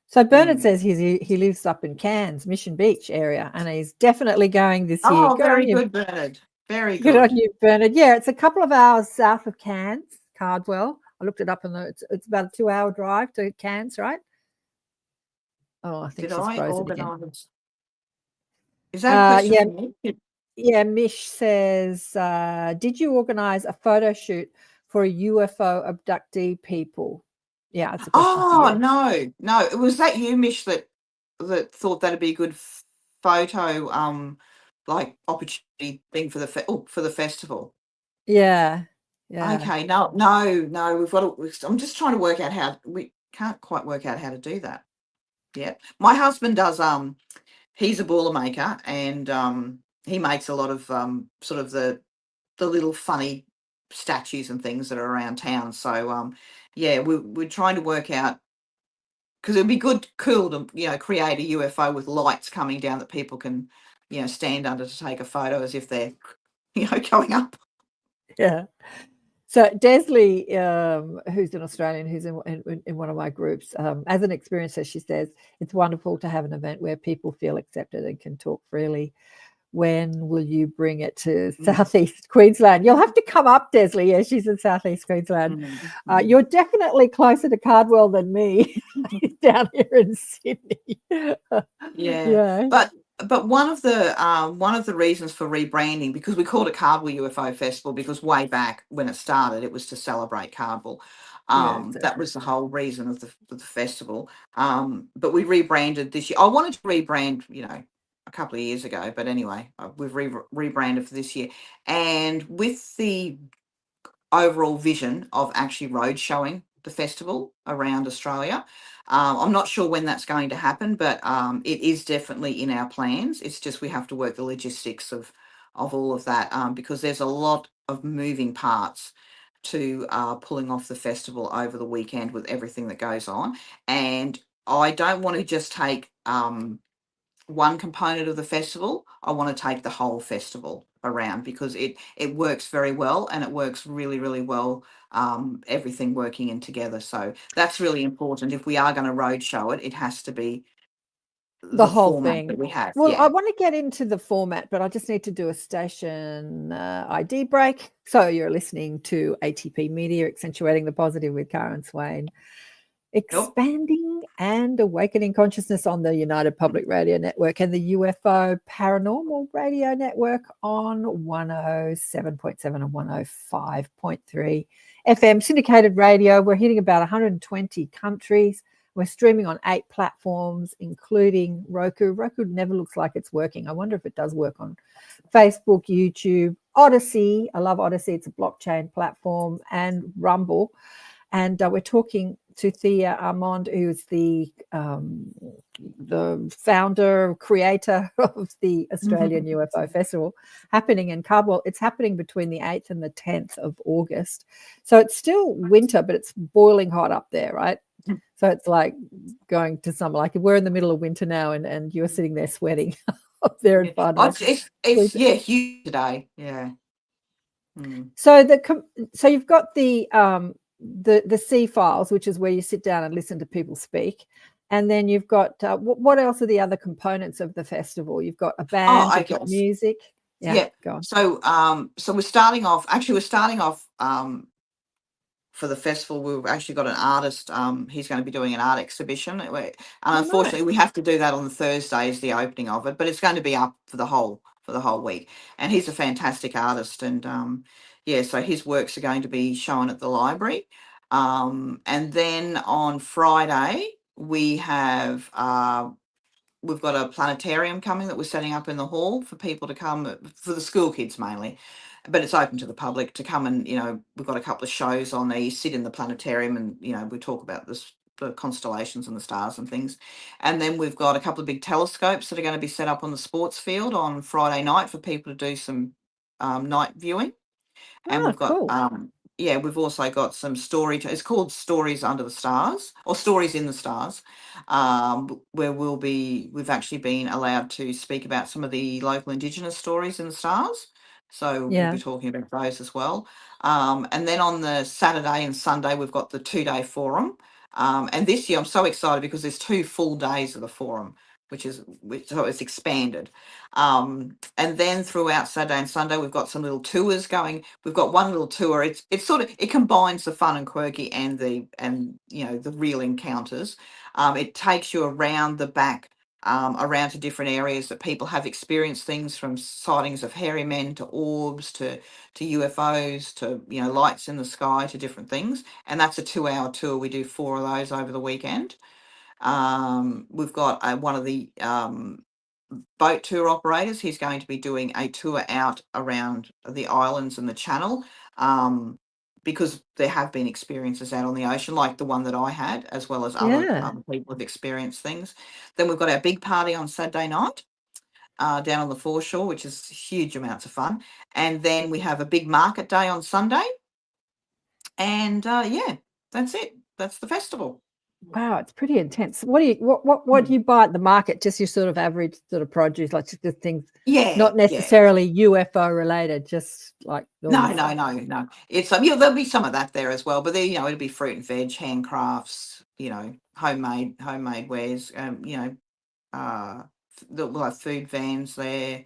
So Bernard Mm. says he lives up in Cairns, Mission Beach area, and he's definitely going this year. Oh, Good on very you. good, Bernard. Very Good on good. you, Bernard. Yeah, it's a couple of hours south of Cairns, Cardwell. I looked it up and it's about a 2-hour drive to Cairns, right? Oh, I think Did she's I frozen again. organise? Is that a question Yeah, for me? Yeah, Mish says, did you organise a photo shoot for a UFO abductee people? Yeah, it's a question for Oh you. no, it was that you, Mish, that thought that'd be a good photo like opportunity thing for the for the festival. Yeah, yeah, Okay, no, we've got to. I'm just trying to work out how we can't quite work out how to do that. Yeah, my husband does. He's a boilermaker, and he makes a lot of sort of the little funny statues and things that are around town. So yeah, we're trying to work out because it'd be cool to create a UFO with lights coming down that people can stand under to take a photo as if they're going up. yeah. So Desley, who's an Australian, who's in one of my groups, as an experiencer, she says it's wonderful to have an event where people feel accepted and can talk freely. When will you bring it to Southeast Queensland? You'll have to come up, Desley. Yeah, she's in Southeast Queensland. You're definitely closer to Cardwell than me down here in Sydney. Yeah. But one of the reasons for rebranding, because we called it Cardwell UFO Festival because way back when it started, it was to celebrate Cardwell. Yeah, exactly. That was the whole reason of the festival. But we rebranded this year. I wanted to rebrand, a couple of years ago, but anyway, we've rebranded for this year, and with the overall vision of actually road showing the festival around Australia. I'm not sure when that's going to happen, but it is definitely in our plans. It's just we have to work the logistics of all of that because there's a lot of moving parts to pulling off the festival over the weekend with everything that goes on. And I don't want to just take one component of the festival. I want to take the whole festival around because it works very well, and it works really, really well, everything working in together. So that's really important. If we are going to road show it, it has to be the whole format thing that we have. Well, Yeah. I want to get into the format, but I just need to do a station ID break. So you're listening to ATP Media, Accentuating the Positive with Karen Swain, expanding and awakening consciousness on the United Public Radio Network and the UFO Paranormal Radio Network on 107.7 and 105.3 FM syndicated radio. We're hitting about 120 countries. We're streaming on 8 platforms, including Roku. Roku never looks like it's working. I wonder if it does work on Facebook, YouTube, Odyssey. I love Odyssey. It's a blockchain platform, and Rumble. And we're talking to Thea Ormonde, who's the founder, creator of the Australian UFO Festival happening in Cardwell. It's happening between the 8th and the 10th of August. So it's still winter, but it's boiling hot up there, right? So it's like going to summer. Like we're in the middle of winter now, and you're sitting there sweating up there in Far North. It's huge today. Yeah. So so you've got the C files, which is where you sit down and listen to people speak, and then you've got what else are the other components of the festival? You've got a band, you've got music. Yeah. Go on. So we're starting off. Actually, we're starting off. For the festival, we've actually got an artist. He's going to be doing an art exhibition, and unfortunately, we have to do that on the Thursday as the opening of it. But it's going to be up for the whole week. And he's a fantastic artist, and so his works are going to be shown at the library. And then on Friday we have we've got a planetarium coming that we're setting up in the hall for people to come, for the school kids mainly, but it's open to the public to come. And we've got a couple of shows on there. You sit in the planetarium and we talk about the constellations and the stars and things. And then we've got a couple of big telescopes that are going to be set up on the sports field on Friday night for people to do some night viewing. And we've got cool. We've also got some it's called Stories Under the Stars, or Stories in the Stars, where we've actually been allowed to speak about some of the local Indigenous stories in the stars. So we'll be talking about those as well. And then on the Saturday and Sunday, we've got the 2-day forum. And this year I'm so excited because there's 2 full days of the forum, so it's expanded. And then throughout Saturday and Sunday, we've got some little tours going. We've got one little tour. It combines the fun and quirky and the real encounters. It takes you around the back around to different areas that people have experienced things, from sightings of hairy men to orbs to UFOs to, you know, lights in the sky to different things. And that's a 2-hour tour. We do 4 of those over the weekend. We've got one of the boat tour operators. He's going to be doing a tour out around the islands and the channel, because there have been experiences out on the ocean, like the one that I had, as well as other people have experienced things. Then we've got our big party on Saturday night down on the foreshore, which is huge amounts of fun. And then we have a big market day on Sunday. And yeah, that's it. That's the festival. Wow, it's pretty intense. What do you buy at the market? Just your sort of average sort of produce, like just the things, not necessarily UFO related, just like no. It's there'll be some of that there as well, but there, you know, it'll be fruit and veg, handcrafts, you know, homemade wares, you know, we'll have food vans there.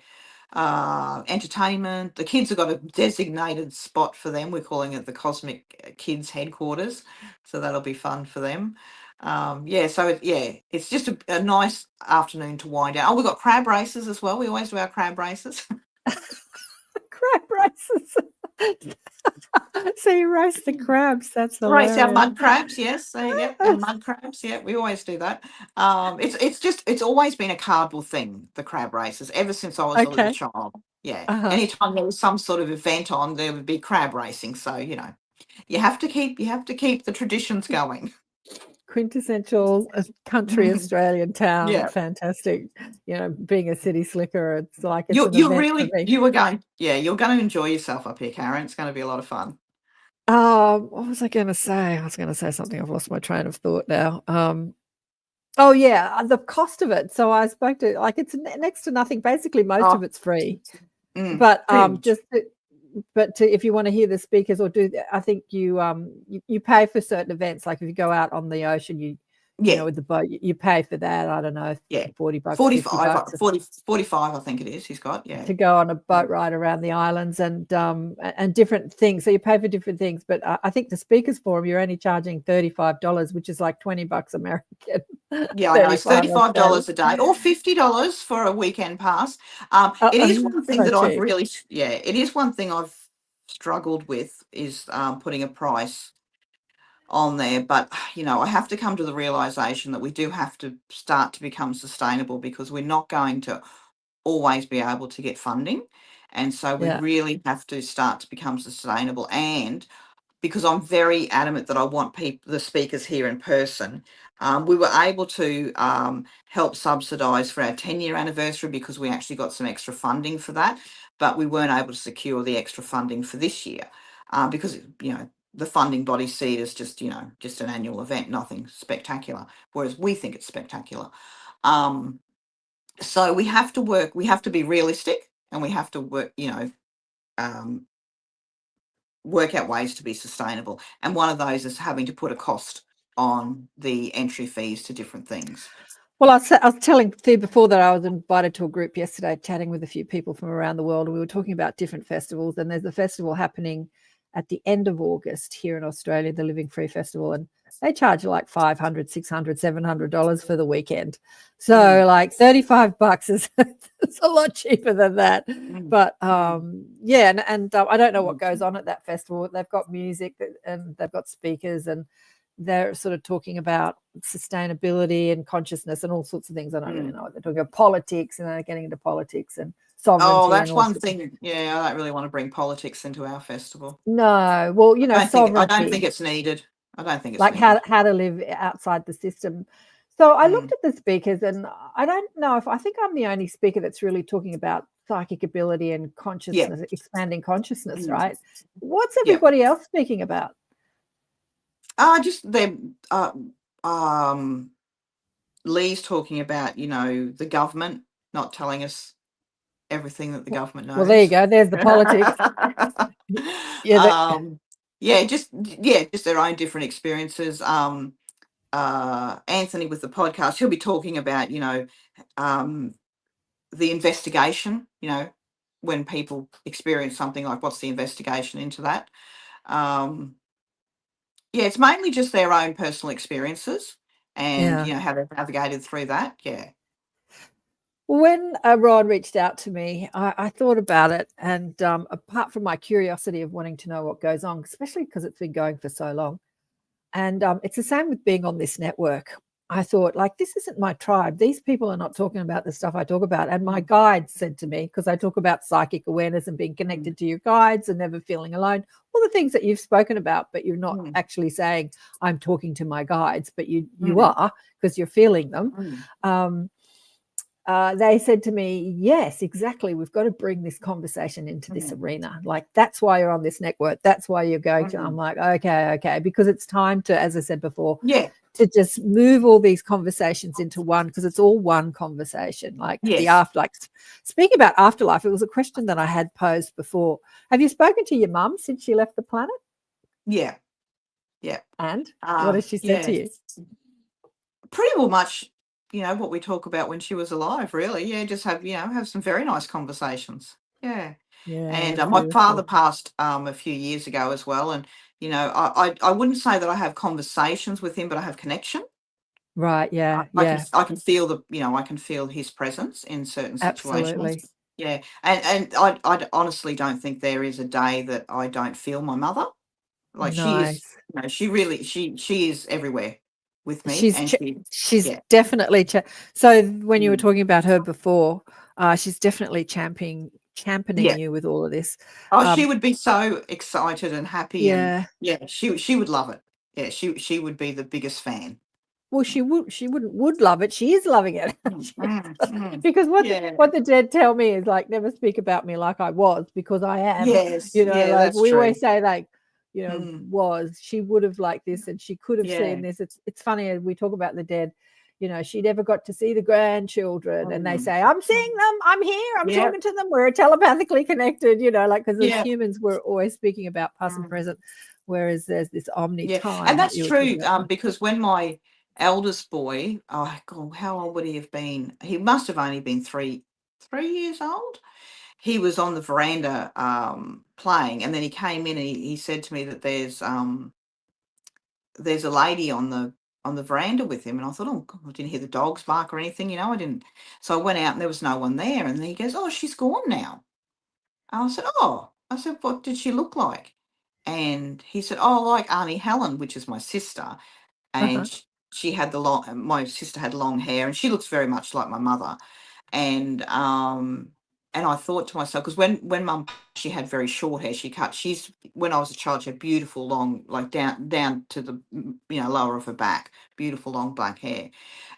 Entertainment. The kids have got a designated spot for them. We're calling it the Cosmic Kids Headquarters, so that'll be fun for them. So it's just a nice afternoon to wind down. Oh, we've got crab races as well. We always do our crab races. Crab races. So you race the crabs. That's hilarious. Race our mud crabs, yes. And mud crabs, yeah. We always do that. It's always been a cardboard thing, the crab races, ever since I was a little child. Yeah. Anytime there was some sort of event on, there would be crab racing. So, you know, you have to keep the traditions going. Quintessential country Australian town. Yeah. Fantastic. You know, being a city slicker, it's like it's you're going to enjoy yourself up here, Karen. It's going to be a lot of fun. What was I going to say? I was going to say something. I've lost my train of thought now. Oh yeah, the cost of it. So I spoke to, like, it's next to nothing. Basically, most of it's free. But if you want to hear the speakers or I think you pay for certain events. Like if you go out on the ocean, you know, with the boat, you pay for that. I don't know, $40, 45, I think it is. He's got to go on a boat ride around the islands and different things. So you pay for different things. But I think the speakers forum, you're only charging $35, which is like $20 American. Yeah, I know. It's $35 a day or $50 for a weekend pass. It is one thing that I've really, it is one thing I've struggled with is putting a price on there. But, you know, I have to come to the realization that we do have to start to become sustainable, because we're not going to always be able to get funding. And so we really have to start to become sustainable. And because I'm very adamant that I want the speakers here in person, we were able to help subsidise for our 10-year anniversary, because we actually got some extra funding for that, but we weren't able to secure the extra funding for this year because, you know, the funding body see it as just, you know, just an annual event, nothing spectacular, whereas we think it's spectacular. So we have to be realistic, and we have to work, you know, work out ways to be sustainable. And one of those is having to put a cost on the entry fees to different things. Well, I was telling Thea before that I was invited to a group yesterday chatting with a few people from around the world, and we were talking about different festivals. And there's a festival happening at the end of August here in Australia, the Living Free Festival, and they charge like $500, $600, $700 for the weekend. So like $35 is it's a lot cheaper than that. But and I don't know what goes on at that festival. They've got music and they've got speakers, and they're sort of talking about sustainability and consciousness and all sorts of things. I don't really know what they're talking about, politics, and they're getting into politics and sovereignty. Oh, that's one thing. Yeah, I don't really want to bring politics into our festival. No, well, you know, I don't think it's needed. I don't think it's like needed. how to live outside the system. So I looked at the speakers, and I don't know if I think I'm the only speaker that's really talking about psychic ability and consciousness, expanding consciousness, right? What's everybody else speaking about? Just them. Lee's talking about, you know, the government not telling us everything that the government knows. Well, there you go. There's the politics. Just their own different experiences. Anthony with the podcast, he'll be talking about, you know, the investigation, you know, when people experience something, like what's the investigation into that. It's mainly just their own personal experiences and, you know, how they've navigated through that. Yeah. When Ron reached out to me, I thought about it, and apart from my curiosity of wanting to know what goes on, especially because it's been going for so long, and it's the same with being on this network. I thought, like, this isn't my tribe. These people are not talking about the stuff I talk about. And my guide said to me, because I talk about psychic awareness and being connected to your guides and never feeling alone, all the things that you've spoken about, but you're not actually saying, I'm talking to my guides, but you are, because you're feeling them. They said to me, yes, exactly. We've got to bring this conversation into this arena. Like, that's why you're on this network. That's why you're going to. I'm like, okay. Because it's time to, as I said before, to just move all these conversations into one, because it's all one conversation. Like the after, like speaking about afterlife, it was a question that I had posed before. Have you spoken to your mum since she left the planet? Yeah. And what has she said to you? Pretty well much, what we talk about when she was alive, really. Yeah, just have some very nice conversations. Yeah. And my father passed a few years ago as well. And, I wouldn't say that I have conversations with him, but I have connection. Right. Yeah. I can feel I can feel his presence in certain situations. Absolutely. Yeah. And I honestly don't think there is a day that I don't feel my mother. Like Nice. she really, she is everywhere with me. She's definitely so when you were talking about her before, she's definitely championing you with all of this. She would be so excited and happy, and she would love it. Yeah, she would be the biggest fan. Well, she would love it. She is loving it. Because what the dead tell me is, like, never speak about me like I was, because I am. Yes, like we true. always say, like, she would have liked this and she could have seen this. It's funny as we talk about the dead, she never got to see the grandchildren, and they say, I'm seeing them, I'm here, I'm talking to them, we're telepathically connected, like, because as humans we're always speaking about past and present, whereas there's this omni time. And that's true, because when my eldest boy, oh God, how old would he have been? He must have only been 3 years old. He was on the veranda playing, and then he came in and he said to me that there's a lady on the veranda with him, and I thought, oh God, I didn't hear the dogs bark or anything, I didn't. So I went out and there was no one there, and then he goes, oh, she's gone now. And I said, what did she look like? And he said, oh, like Auntie Helen, which is my sister. And she had my sister had long hair, and she looks very much like my mother. And I thought to myself, because when Mum, she had very short hair, when I was a child, she had beautiful long, like down to the lower of her back, beautiful long black hair.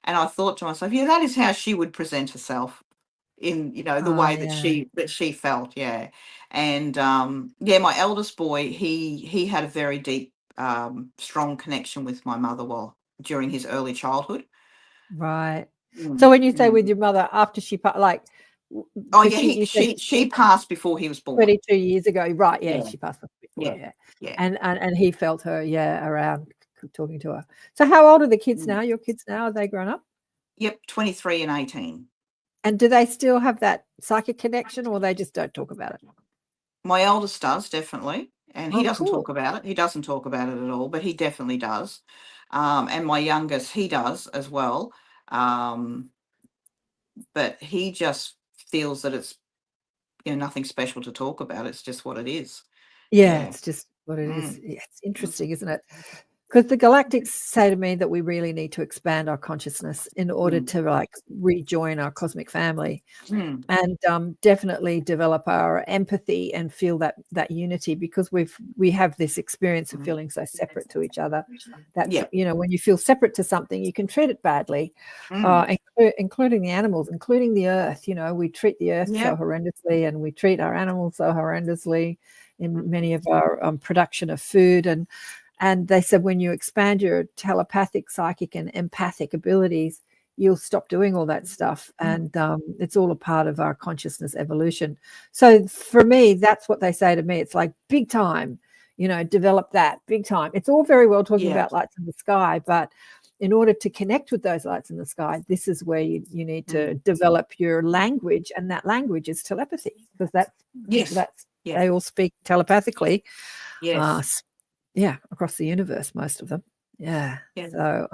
And I thought to myself, that is how she would present herself in the way that she felt. And my eldest boy, he had a very deep strong connection with my mother during his early childhood. Right. So when you say with your mother, after she like, she passed before he was born, 22 years ago, right? She passed before. And he felt her around talking to her. So how old are the kids now? Your kids now, are they grown up? Yep, 23 and 18. And do they still have that psychic connection, or they just don't talk about it? My eldest does, definitely. And he doesn't talk about it. He doesn't talk about it at all, but he definitely does. And my youngest, he does as well. But he just feels that it's nothing special to talk about. It's just what it is. It's just what it is. It's interesting, isn't it? Because the galactics say to me that we really need to expand our consciousness in order to, like, rejoin our cosmic family, and definitely develop our empathy and feel that unity, because we have this experience of feeling so separate to each other. That's when you feel separate to something, you can treat it badly, including the animals, including the earth. We treat the earth so horrendously, and we treat our animals so horrendously in many of our production of food. And they said when you expand your telepathic, psychic, and empathic abilities, you'll stop doing all that stuff. And it's all a part of our consciousness evolution. So for me, that's what they say to me. It's like, big time, develop that big time. It's all very well talking about lights in the sky, but in order to connect with those lights in the sky, this is where you need to develop your language. And that language is telepathy, because they all speak telepathically. Across the universe, most of them. So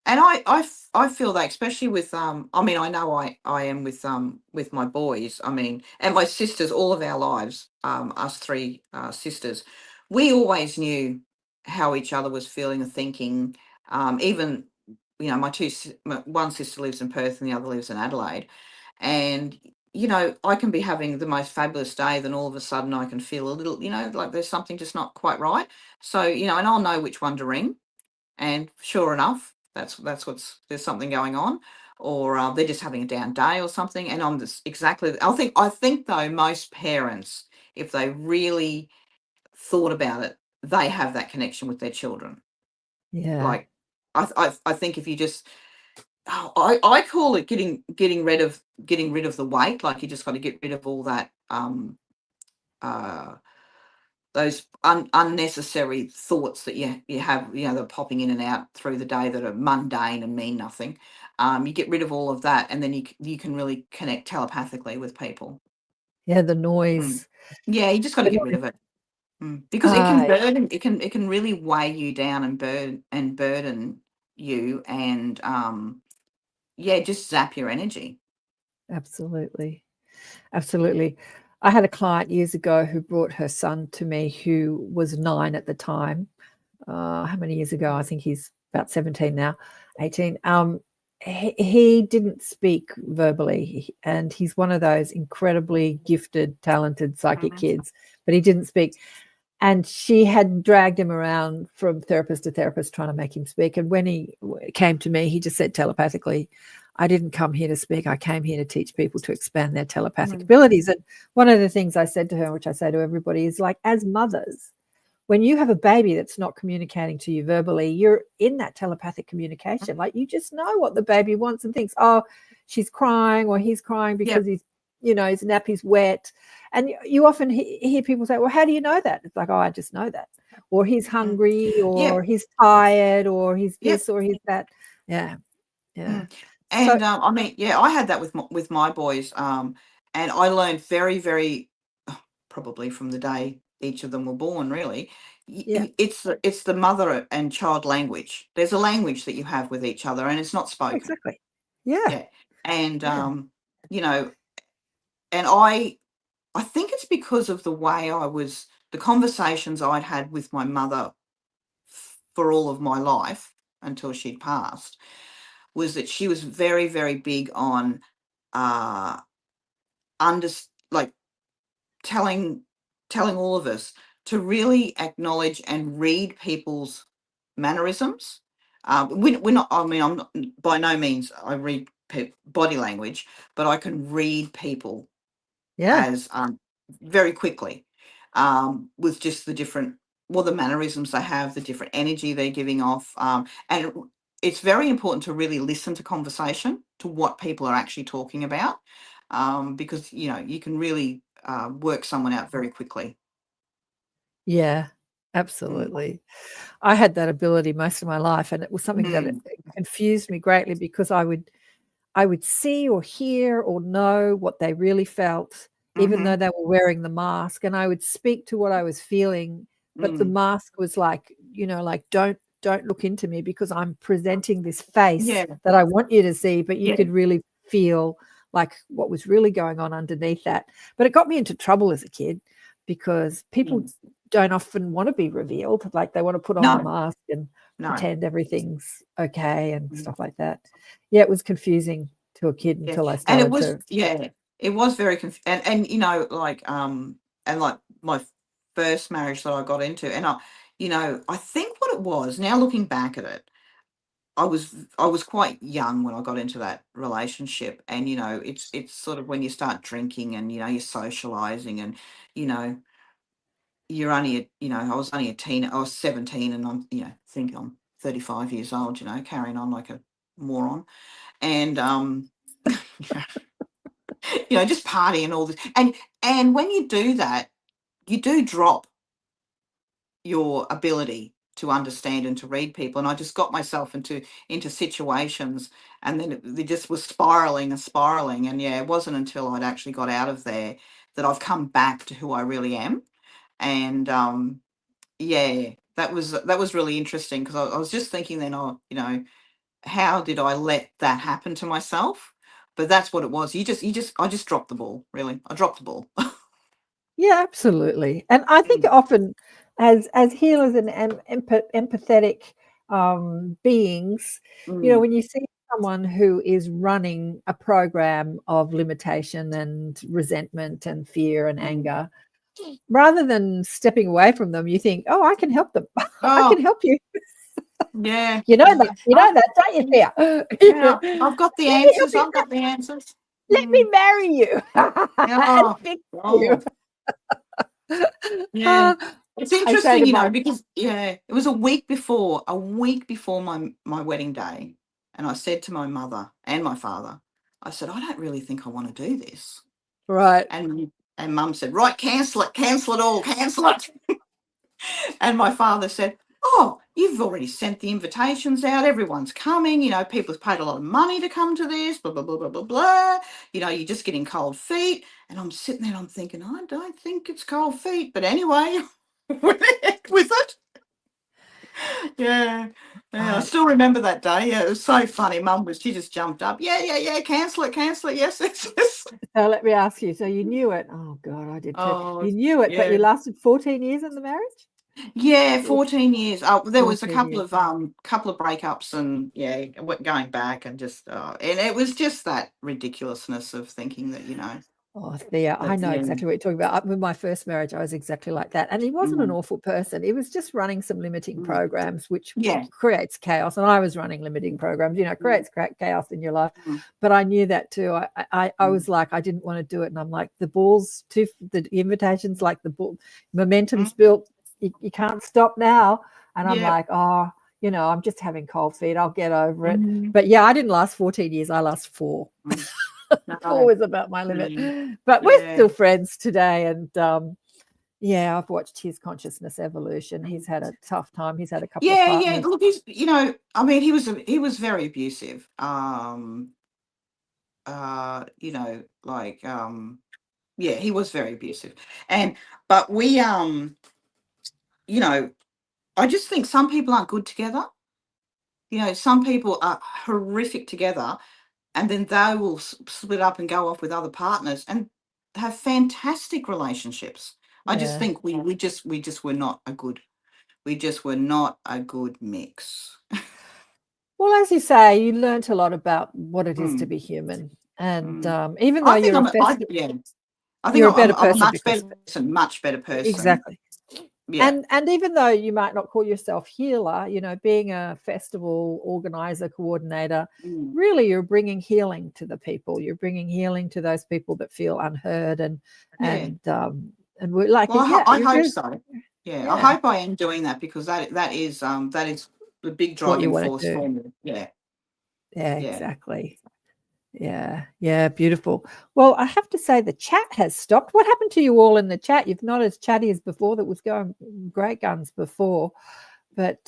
And I feel that, especially with I mean, I know I am with my boys, I mean, and my sisters, all of our lives, us three sisters, we always knew how each other was feeling and thinking. Even, you know, one sister lives in Perth and the other lives in Adelaide, and you know, I can be having the most fabulous day, then all of a sudden I can feel a little, you know, like there's something just not quite right. So, you know, and I'll know which one to ring, and sure enough, that's what's there's something going on, or they're just having a down day or something. And I'm just exactly. I think though most parents, if they really thought about it, they have that connection with their children. Yeah. Like, I think if you just, I call it getting rid of the weight. Like you just got to get rid of all that uh those unnecessary thoughts that you have, you know, they're popping in and out through the day that are mundane and mean nothing. You get rid of all of that, and then you can really connect telepathically with people. Yeah, the Mm. noise. Yeah, you just got to The get rid noise. of it. Because it can Uh, burden, it can really weigh you down and burden you, and yeah, just zap your energy. Absolutely. Absolutely. I had a client years ago who brought her son to me who was 9 at the time. How many years ago? I think he's about 17 now, 18. He didn't speak verbally, and he's one of those incredibly gifted, talented psychic kids, but he didn't speak. And she had dragged him around from therapist to therapist trying to make him speak. And when he came to me, he just said telepathically, I didn't come here to speak. I came here to teach people to expand their telepathic abilities. And one of the things I said to her, which I say to everybody, is like, as mothers, when you have a baby that's not communicating to you verbally, you're in that telepathic communication. Like you just know what the baby wants and thinks, oh, she's crying or he's crying because Yep. he's, you know, his nappy's wet. And you often hear people say, well, how do you know that? It's like, oh, I just know that. Or he's hungry, Yep. or he's tired, or he's Yep. this, or he's that. Yeah. Yeah. So, And I mean, yeah, I had that with my boys, and I learned very, very probably from the day each of them were born. Really, yeah, it's the mother and child language. There's a language that you have with each other, and it's not spoken. exactly. Yeah. Yeah, and Yeah. you know, and I think it's because of the way the conversations I'd had with my mother for all of my life until she'd passed, was that she was very, very big on uh under like telling all of us to really acknowledge and read people's mannerisms. We're not. I mean, I'm not, by no means I read body language, but I can read people Yeah. as very quickly, with just the different, well, the mannerisms they have, the different energy they're giving off, and it's very important to really listen to conversation, to what people are actually talking about, because you know you can really work someone out very quickly. Yeah. Mm. Absolutely. I had that ability most of my life, and it was something that it Mm. confused me greatly because I would see or hear or know what they really felt, even though Mm-hmm. they were wearing the mask, and I would speak to what I was feeling, but the Mm. mask was like, you know, like, don't look into me because I'm presenting this face Yeah. that I want you to see, but you Yeah. could really feel like what was really going on underneath that. But it got me into trouble as a kid because people Mm. don't often want to be revealed. Like they want to put on the No. mask and No. pretend everything's okay and Mm. stuff like that. Yeah, it was confusing to a kid Yeah, until I and it started was, to. yeah, it was very and you know, like and like my first marriage that I got into, and you know, I think what it was, now looking back at it, I was quite young when I got into that relationship, and you know, it's sort of when you start drinking and you know you're socializing, and you know you're only you know, I was only a teen, I was 17, and I'm, you know, think I'm 35 years old, you know, carrying on like a moron, and you know, just partying all this. And when you do that, you do drop your ability to understand and to read people. And I just got myself into situations, and then they just was spiraling and spiraling. And yeah, it wasn't until I'd actually got out of there that I've come back to who I really am. And yeah, that was really interesting, because I was just thinking then, oh, you know, how did I let that happen to myself? But that's what it was. I just dropped the ball, really. I dropped the ball. Yeah, absolutely. And I think Mm, often as healers and empathetic beings, mm, when you see someone who is running a program of limitation and resentment and fear and mm. anger, rather than stepping away from them, you think, oh, I can help them. I Oh, can help you. yeah. You know that, I, don't you, Thea? yeah, I've got the Let me help answers. you. I've got the answers. Let me Mm. marry you and Oh, fix you. oh, yeah. Uh, It's I say interesting, to my because it was a week before my wedding day, and I said to my mother and my father, I said, I don't really think I want to do this. right. And Mum said, right, cancel it all, cancel it. And my father said, oh, you've already sent the invitations out. Everyone's coming. People have paid a lot of money to come to this, blah, blah, blah, blah, blah, blah. You're just getting cold feet. And I'm sitting there and I'm thinking, I don't think it's cold feet. But anyway, with it. Yeah. Yeah, I Right. still remember that day. Yeah, it was so funny. She just jumped up. Yeah, cancel it. Yes, yes. So let me ask you. So you knew it. Oh God, I did too. Oh, You knew it, but yeah. you lasted 14 years in the marriage? Yeah, 14 years. There was a 14 years. couple of breakups, and going back, and just and it was just that ridiculousness of thinking that, Oh, Thea, I that know exactly what you're talking about. With my first marriage, I was exactly like that. And he wasn't an mm, awful person. He was just running some limiting mm, programs, which yeah, creates chaos. And I was running limiting programs, creates chaos in your life. mm, But I knew that too. I mm, was like, I didn't want to do it. And I'm like, the invitations, like the ball, momentum's mm, built. You can't stop now. And I'm yeah, like, oh, I'm just having cold feet. I'll get over it. mm, But yeah, I didn't last 14 years. I last 4. mm, no, Always about my limit, mm, but we're yeah, still friends today. And yeah, I've watched his consciousness evolution. He's had a tough time. He's had a couple of yeah. partners. Look, I mean, he was very abusive. Like, yeah, he was very abusive, but we, I just think some people aren't good together. Some people are horrific together, and then they will split up and go off with other partners and have fantastic relationships. I just Yeah. think we just were not a good mix. Well, as you say, you learnt a lot about what it is to Mm, be human. And mm. even though I think yeah. I think you're a better I'm a person much because better person. exactly. Yeah. And even though you might not call yourself healer, being a festival organizer, coordinator, Mm, really you're bringing healing to the people. You're bringing healing to those people that feel unheard and yeah. we're like, Well, yeah, I you're hope good. so. Yeah, I Yeah, hope I am doing that, because that is the big what you driving want force to do. for me. Yeah, Yeah, yeah. exactly. Yeah, beautiful. Well, I have to say the chat has stopped. What happened to you all in the chat? You've not as chatty as before. That was going great guns before, but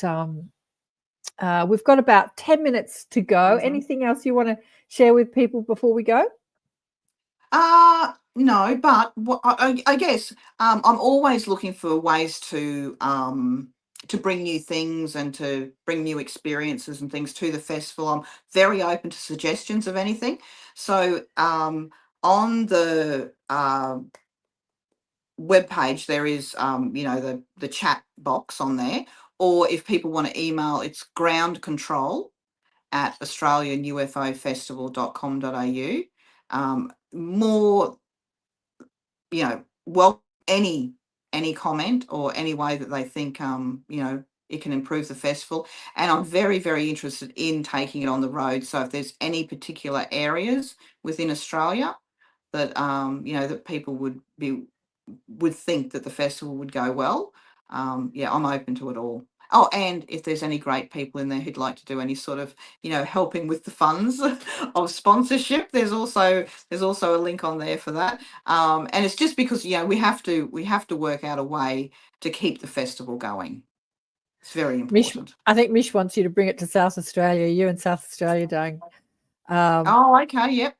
we've got about 10 minutes to go. Mhm. Anything else you want to share with people before we go? No, but I guess I'm always looking for ways to bring new things and to bring new experiences and things to the festival. I'm very open to suggestions of anything. So on the webpage, there is the chat box on there, or if people want to email, it's groundcontrol@australianufofestival.com.au. More, well, any comment or any way that they think it can improve the festival. And I'm very, very interested in taking it on the road. So if there's any particular areas within Australia that that people would think that the festival would go well, I'm open to it all. Oh, and if there's any great people in there who'd like to do any sort of, helping with the funds of sponsorship, there's also a link on there for that. And it's just because we have to work out a way to keep the festival going. It's very Mish, important. I think Mish wants you to bring it to South Australia. You in South Australia doing. Oh, okay, yep.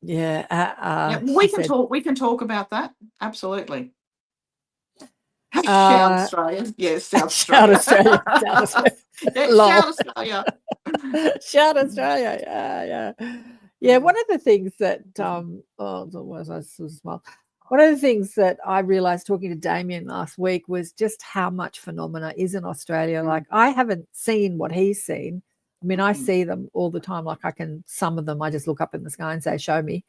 Yeah, Yep. she said. We can talk about that. Absolutely. Shout Australia. Yes, South Shout Australia. Australia. Shout Australia. Yeah, Lol. shout Australia. Shout Australia. Yeah. One of the things that one of the things that I realized talking to Damien last week was just how much phenomena is in Australia. Like, I haven't seen what he's seen. I mean, I see them all the time. Like, some of them I just look up in the sky and say, show me.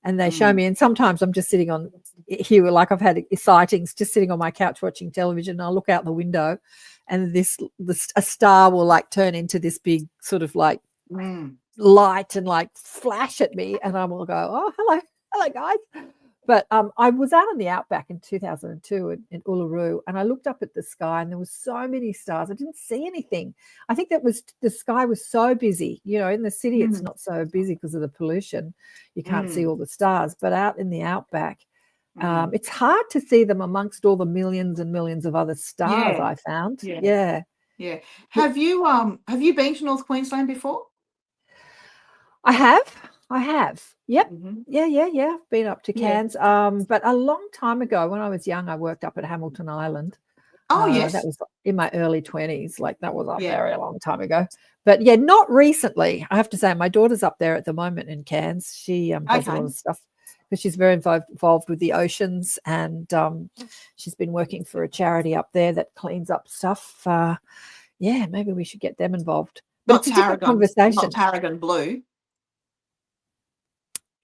And they show me. And sometimes I'm just sitting on here, like I've had sightings, just sitting on my couch watching television. And I'll look out the window and a star will like turn into this big sort of like light and like flash at me. And I will go, oh, hello guys. But I was out in the outback in 2002 in Uluru, and I looked up at the sky and there was so many stars. I didn't see anything. I think the sky was so busy. You know, in the city, it's not so busy because of the pollution. You can't see all the stars. But out in the outback, it's hard to see them amongst all the millions and millions of other stars I found. Yeah. Have you been to North Queensland before? I have. Yep. Yeah. Been up to Cairns. But a long time ago, when I was young, I worked up at Hamilton Island. Oh, yes. That was in my early 20s. Like, that was a very long time ago. But yeah, not recently. I have to say, my daughter's up there at the moment in Cairns. She does a lot of stuff because she's very involved with the oceans, and she's been working for a charity up there that cleans up stuff. Maybe we should get them involved. But it's a different conversation. Not Tarragon Blue.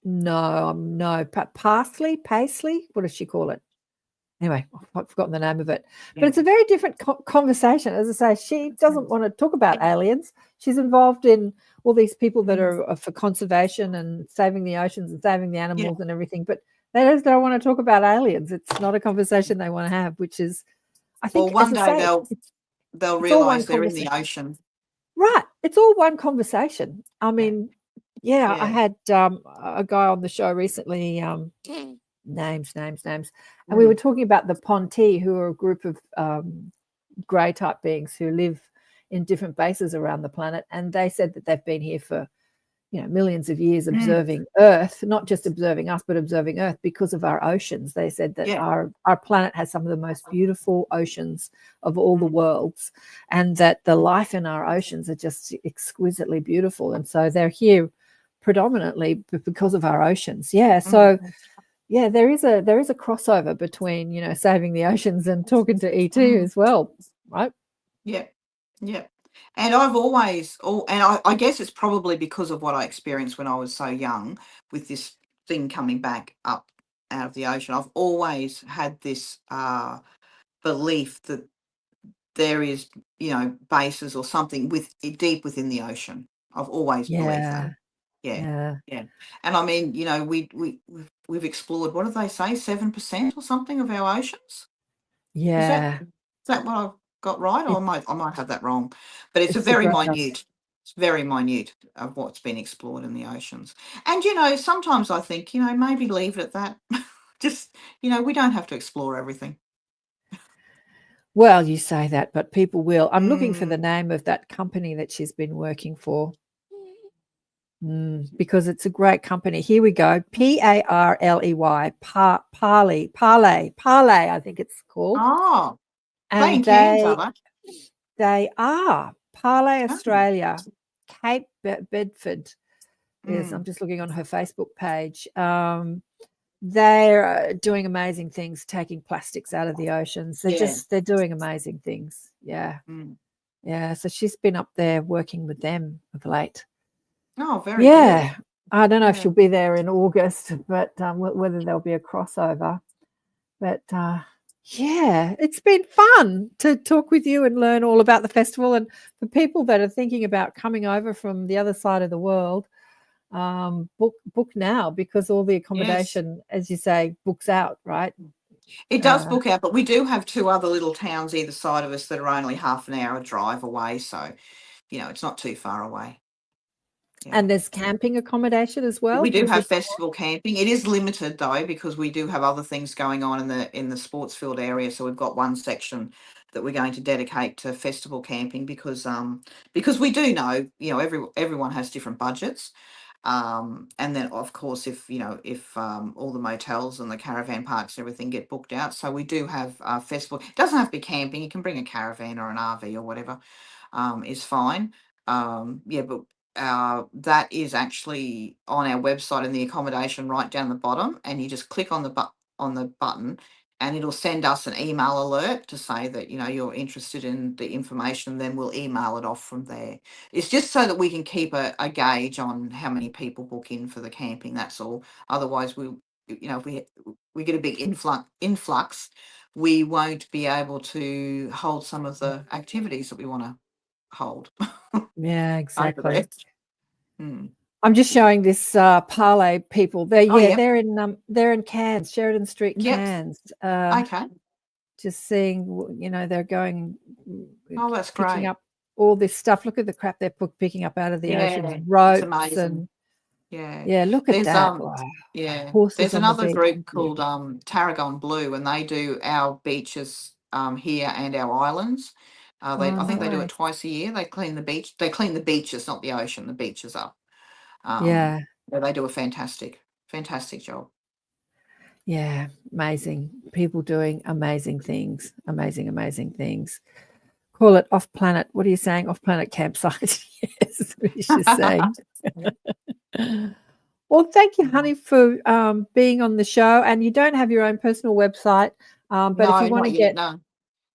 No. Paisley. What does she call it? Anyway, I've forgotten the name of it. But it's a very different conversation. As I say, she doesn't want to talk about aliens. She's involved in all these people that are for conservation and saving the oceans and saving the animals and everything. But they just don't want to talk about aliens. It's not a conversation they want to have, which is, I think, well, one day they'll realise they're in the ocean. Right. It's all one conversation. I mean, I had a guy on the show recently, names, and we were talking about the Ponti, who are a group of grey type beings who live in different bases around the planet, and they said that they've been here for millions of years observing Earth, not just observing us, but observing Earth because of our oceans. They said that our planet has some of the most beautiful oceans of all the worlds, and that the life in our oceans are just exquisitely beautiful. And so they're here predominantly because of our oceans. So there is a crossover between saving the oceans and talking to ET as well, right? And I've always, I guess it's probably because of what I experienced when I was so young with this thing coming back up out of the ocean. I've always had this belief that there is, bases or something deep within the ocean. I've always believed that. Yeah. And I mean, we've explored, what do they say, 7% or something of our oceans? Yeah. Is that what I've got right? Or I might have that wrong. But it's very minute. It's very minute of what's been explored in the oceans. And, sometimes I think, maybe leave it at that. Just, we don't have to explore everything. Well, you say that, but people will. I'm looking for the name of that company that she's been working for. Because it's a great company. Here we go. Parley. Parley, I think it's called. Oh, and they are Parley Australia, Cape Bedford. Yes, I'm just looking on her Facebook page. They're doing amazing things, taking plastics out of the oceans. They're doing amazing things. So she's been up there working with them of late. Oh, very good. I don't know if she'll be there in August, but whether there'll be a crossover. But it's been fun to talk with you and learn all about the festival. And for people that are thinking about coming over from the other side of the world, book now, because all the accommodation, as you say, books out, right? It does book out, but we do have two other little towns either side of us that are only half an hour drive away. So, it's not too far away. And there's camping accommodation as well. We do have festival camping. It is limited though, because we do have other things going on in the sports field area. So we've got one section that we're going to dedicate to festival camping because we do know, everyone has different budgets. And then, of course, if all the motels and the caravan parks and everything get booked out. So we do have a festival. It doesn't have to be camping. You can bring a caravan or an RV or whatever, is fine. Yeah, but that is actually on our website in the accommodation right down the bottom, and you just click on the button, and it'll send us an email alert to say that you're interested in the information. Then we'll email it off from there. It's just so that we can keep a gauge on how many people book in for the camping. That's all. Otherwise, if we get a big influx, we won't be able to hold some of the activities that we want to hold. Yeah, Over exactly. there. Mm. I'm just showing this parlay people. They're in Cairns, Sheridan Street, Yep. Cairns. Okay. Just seeing, they're going, Oh, that's picking great. up all this stuff. Look at the crap they're picking up out of the oceans, It's ropes amazing. and look at There's that. Wow. there's Horses on the another beach. group called Tarragon Blue, and they do our beaches here and our islands. I think they do it nice. twice a year. They clean the beach. They clean the beaches, not the ocean. The beaches up. Yeah. They do a fantastic job. Yeah, amazing. People doing amazing things. Amazing things. Call it off-planet. What are you saying? Off-planet campsite. Yes, she's saying. Well, thank you, honey, for being on the show. And you don't have your own personal website, but No, if you want to not yet, get, no.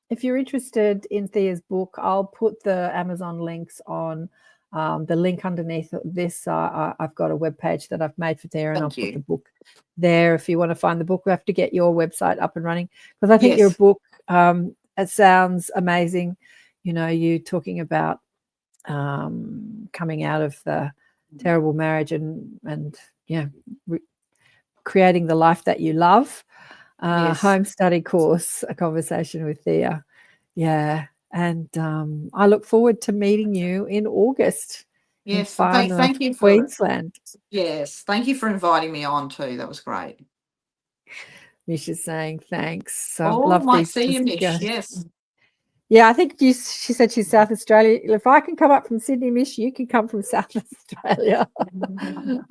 if you're interested in Thea's book, I'll put the Amazon links on the link underneath this. I've got a webpage that I've made for Thea, and I'll put the book there. If you want to find the book, we have to get your website up and running, because I think your book, it sounds amazing. You talking about coming out of the terrible marriage and creating the life that you love. Home study course, a conversation with Thea. Yeah. And I look forward to meeting you in August. Yes, in thank you for Queensland. Yes, thank you for inviting me on too. That was great. Misha's saying thanks. Love might see you, Mish. Yes. Yeah, I think she said she's South Australia. If I can come up from Sydney, Mish, you can come from South Australia.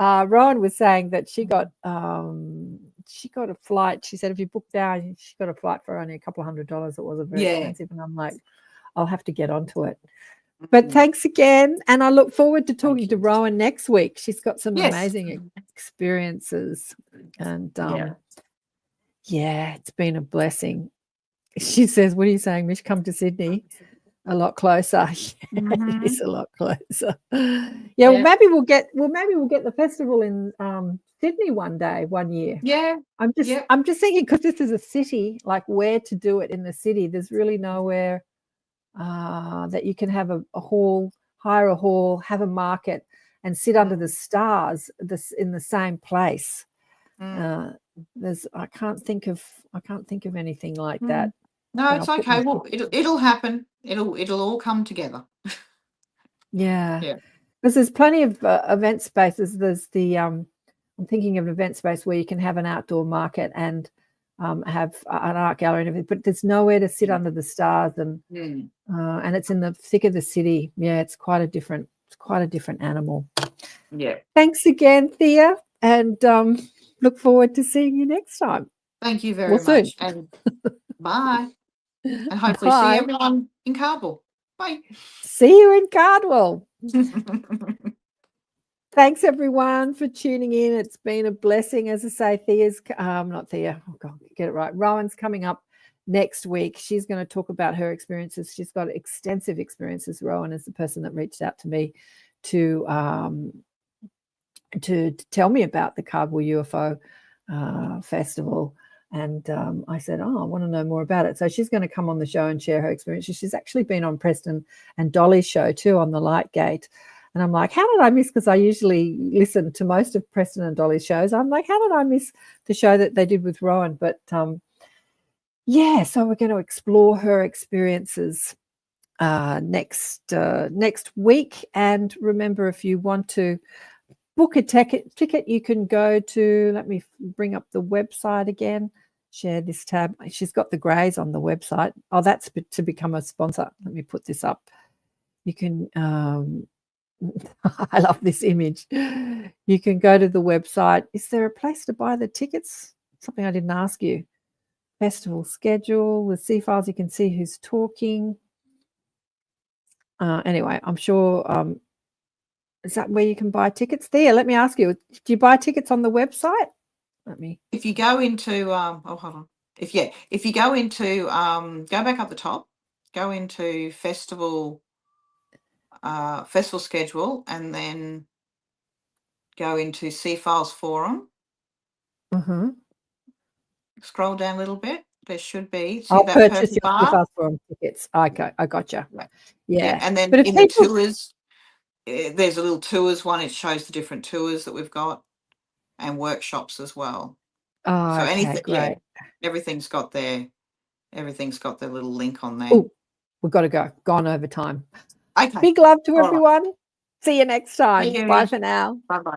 Rowan was saying that she got a flight. She said if you book down, she got a flight for only a couple of $100. It wasn't very expensive. And I'm like, I'll have to get onto it. But thanks again. And I look forward to talking to Rowan next week. She's got some amazing experiences. And it's been a blessing. She says, what are you saying, Mish? Come to Sydney. A lot closer. It is a lot closer. Well, maybe we'll get the festival in Sydney one year. Yeah. I'm just thinking, because this is a city, like where to do it in the city. There's really nowhere that you can have a hall, hire a hall, have a market, and sit under the stars in the same place. I can't think of anything like that. No, it's okay. Well, it'll happen. It'll all come together. Yeah. Because there's plenty of event spaces. There's the I'm thinking of an event space where you can have an outdoor market and have an art gallery and everything, but there's nowhere to sit under the stars, and it's in the thick of the city. Yeah, it's quite a different animal. Yeah. Thanks again, Thea, and look forward to seeing you next time. Thank you very much. And bye. And hopefully see everyone in Cardwell. Bye. See you in Cardwell. Thanks, everyone, for tuning in. It's been a blessing. As I say, Thea's not Thea. Oh, God, get it right. Rowan's coming up next week. She's going to talk about her experiences. She's got extensive experiences. Rowan is the person that reached out to me to tell me about the Cardwell UFO Festival. And I said, I want to know more about it. So she's going to come on the show and share her experiences. She's actually been on Preston and Dolly's show too, on the Lightgate. And I'm like, how did I miss? Because I usually listen to most of Preston and Dolly's shows. I'm like, how did I miss the show that they did with Rowan? But so we're going to explore her experiences next week. And remember, if you want to book a ticket, you can go to, let me bring up the website again, share this tab. She's got the Greys on the website. Oh, that's to become a sponsor. Let me put this up. You can I love this image. You can go to the website. Is there a place to buy the tickets? Something I didn't ask you. Festival schedule with C files. You can see who's talking. Anyway, I'm sure. Is that where you can buy tickets? There. Let me ask you. Do you buy tickets on the website? If you go into hold on. If you go into go back up the top, go into festival schedule, and then go into C Files Forum. Mm-hmm. Scroll down a little bit. There should be. See I'll that purchase purple your bar? Fast Forum tickets. Okay, I gotcha. Yeah. And then But if in the people, tours, there's a little tours one. It shows the different tours that we've got and workshops as well. oh, So okay, anything, great. everything's got their little link on there. Oh, we've got to go. Gone over time. Okay. Big love to All right. everyone. See you next time. See you. Bye for now. Bye-bye.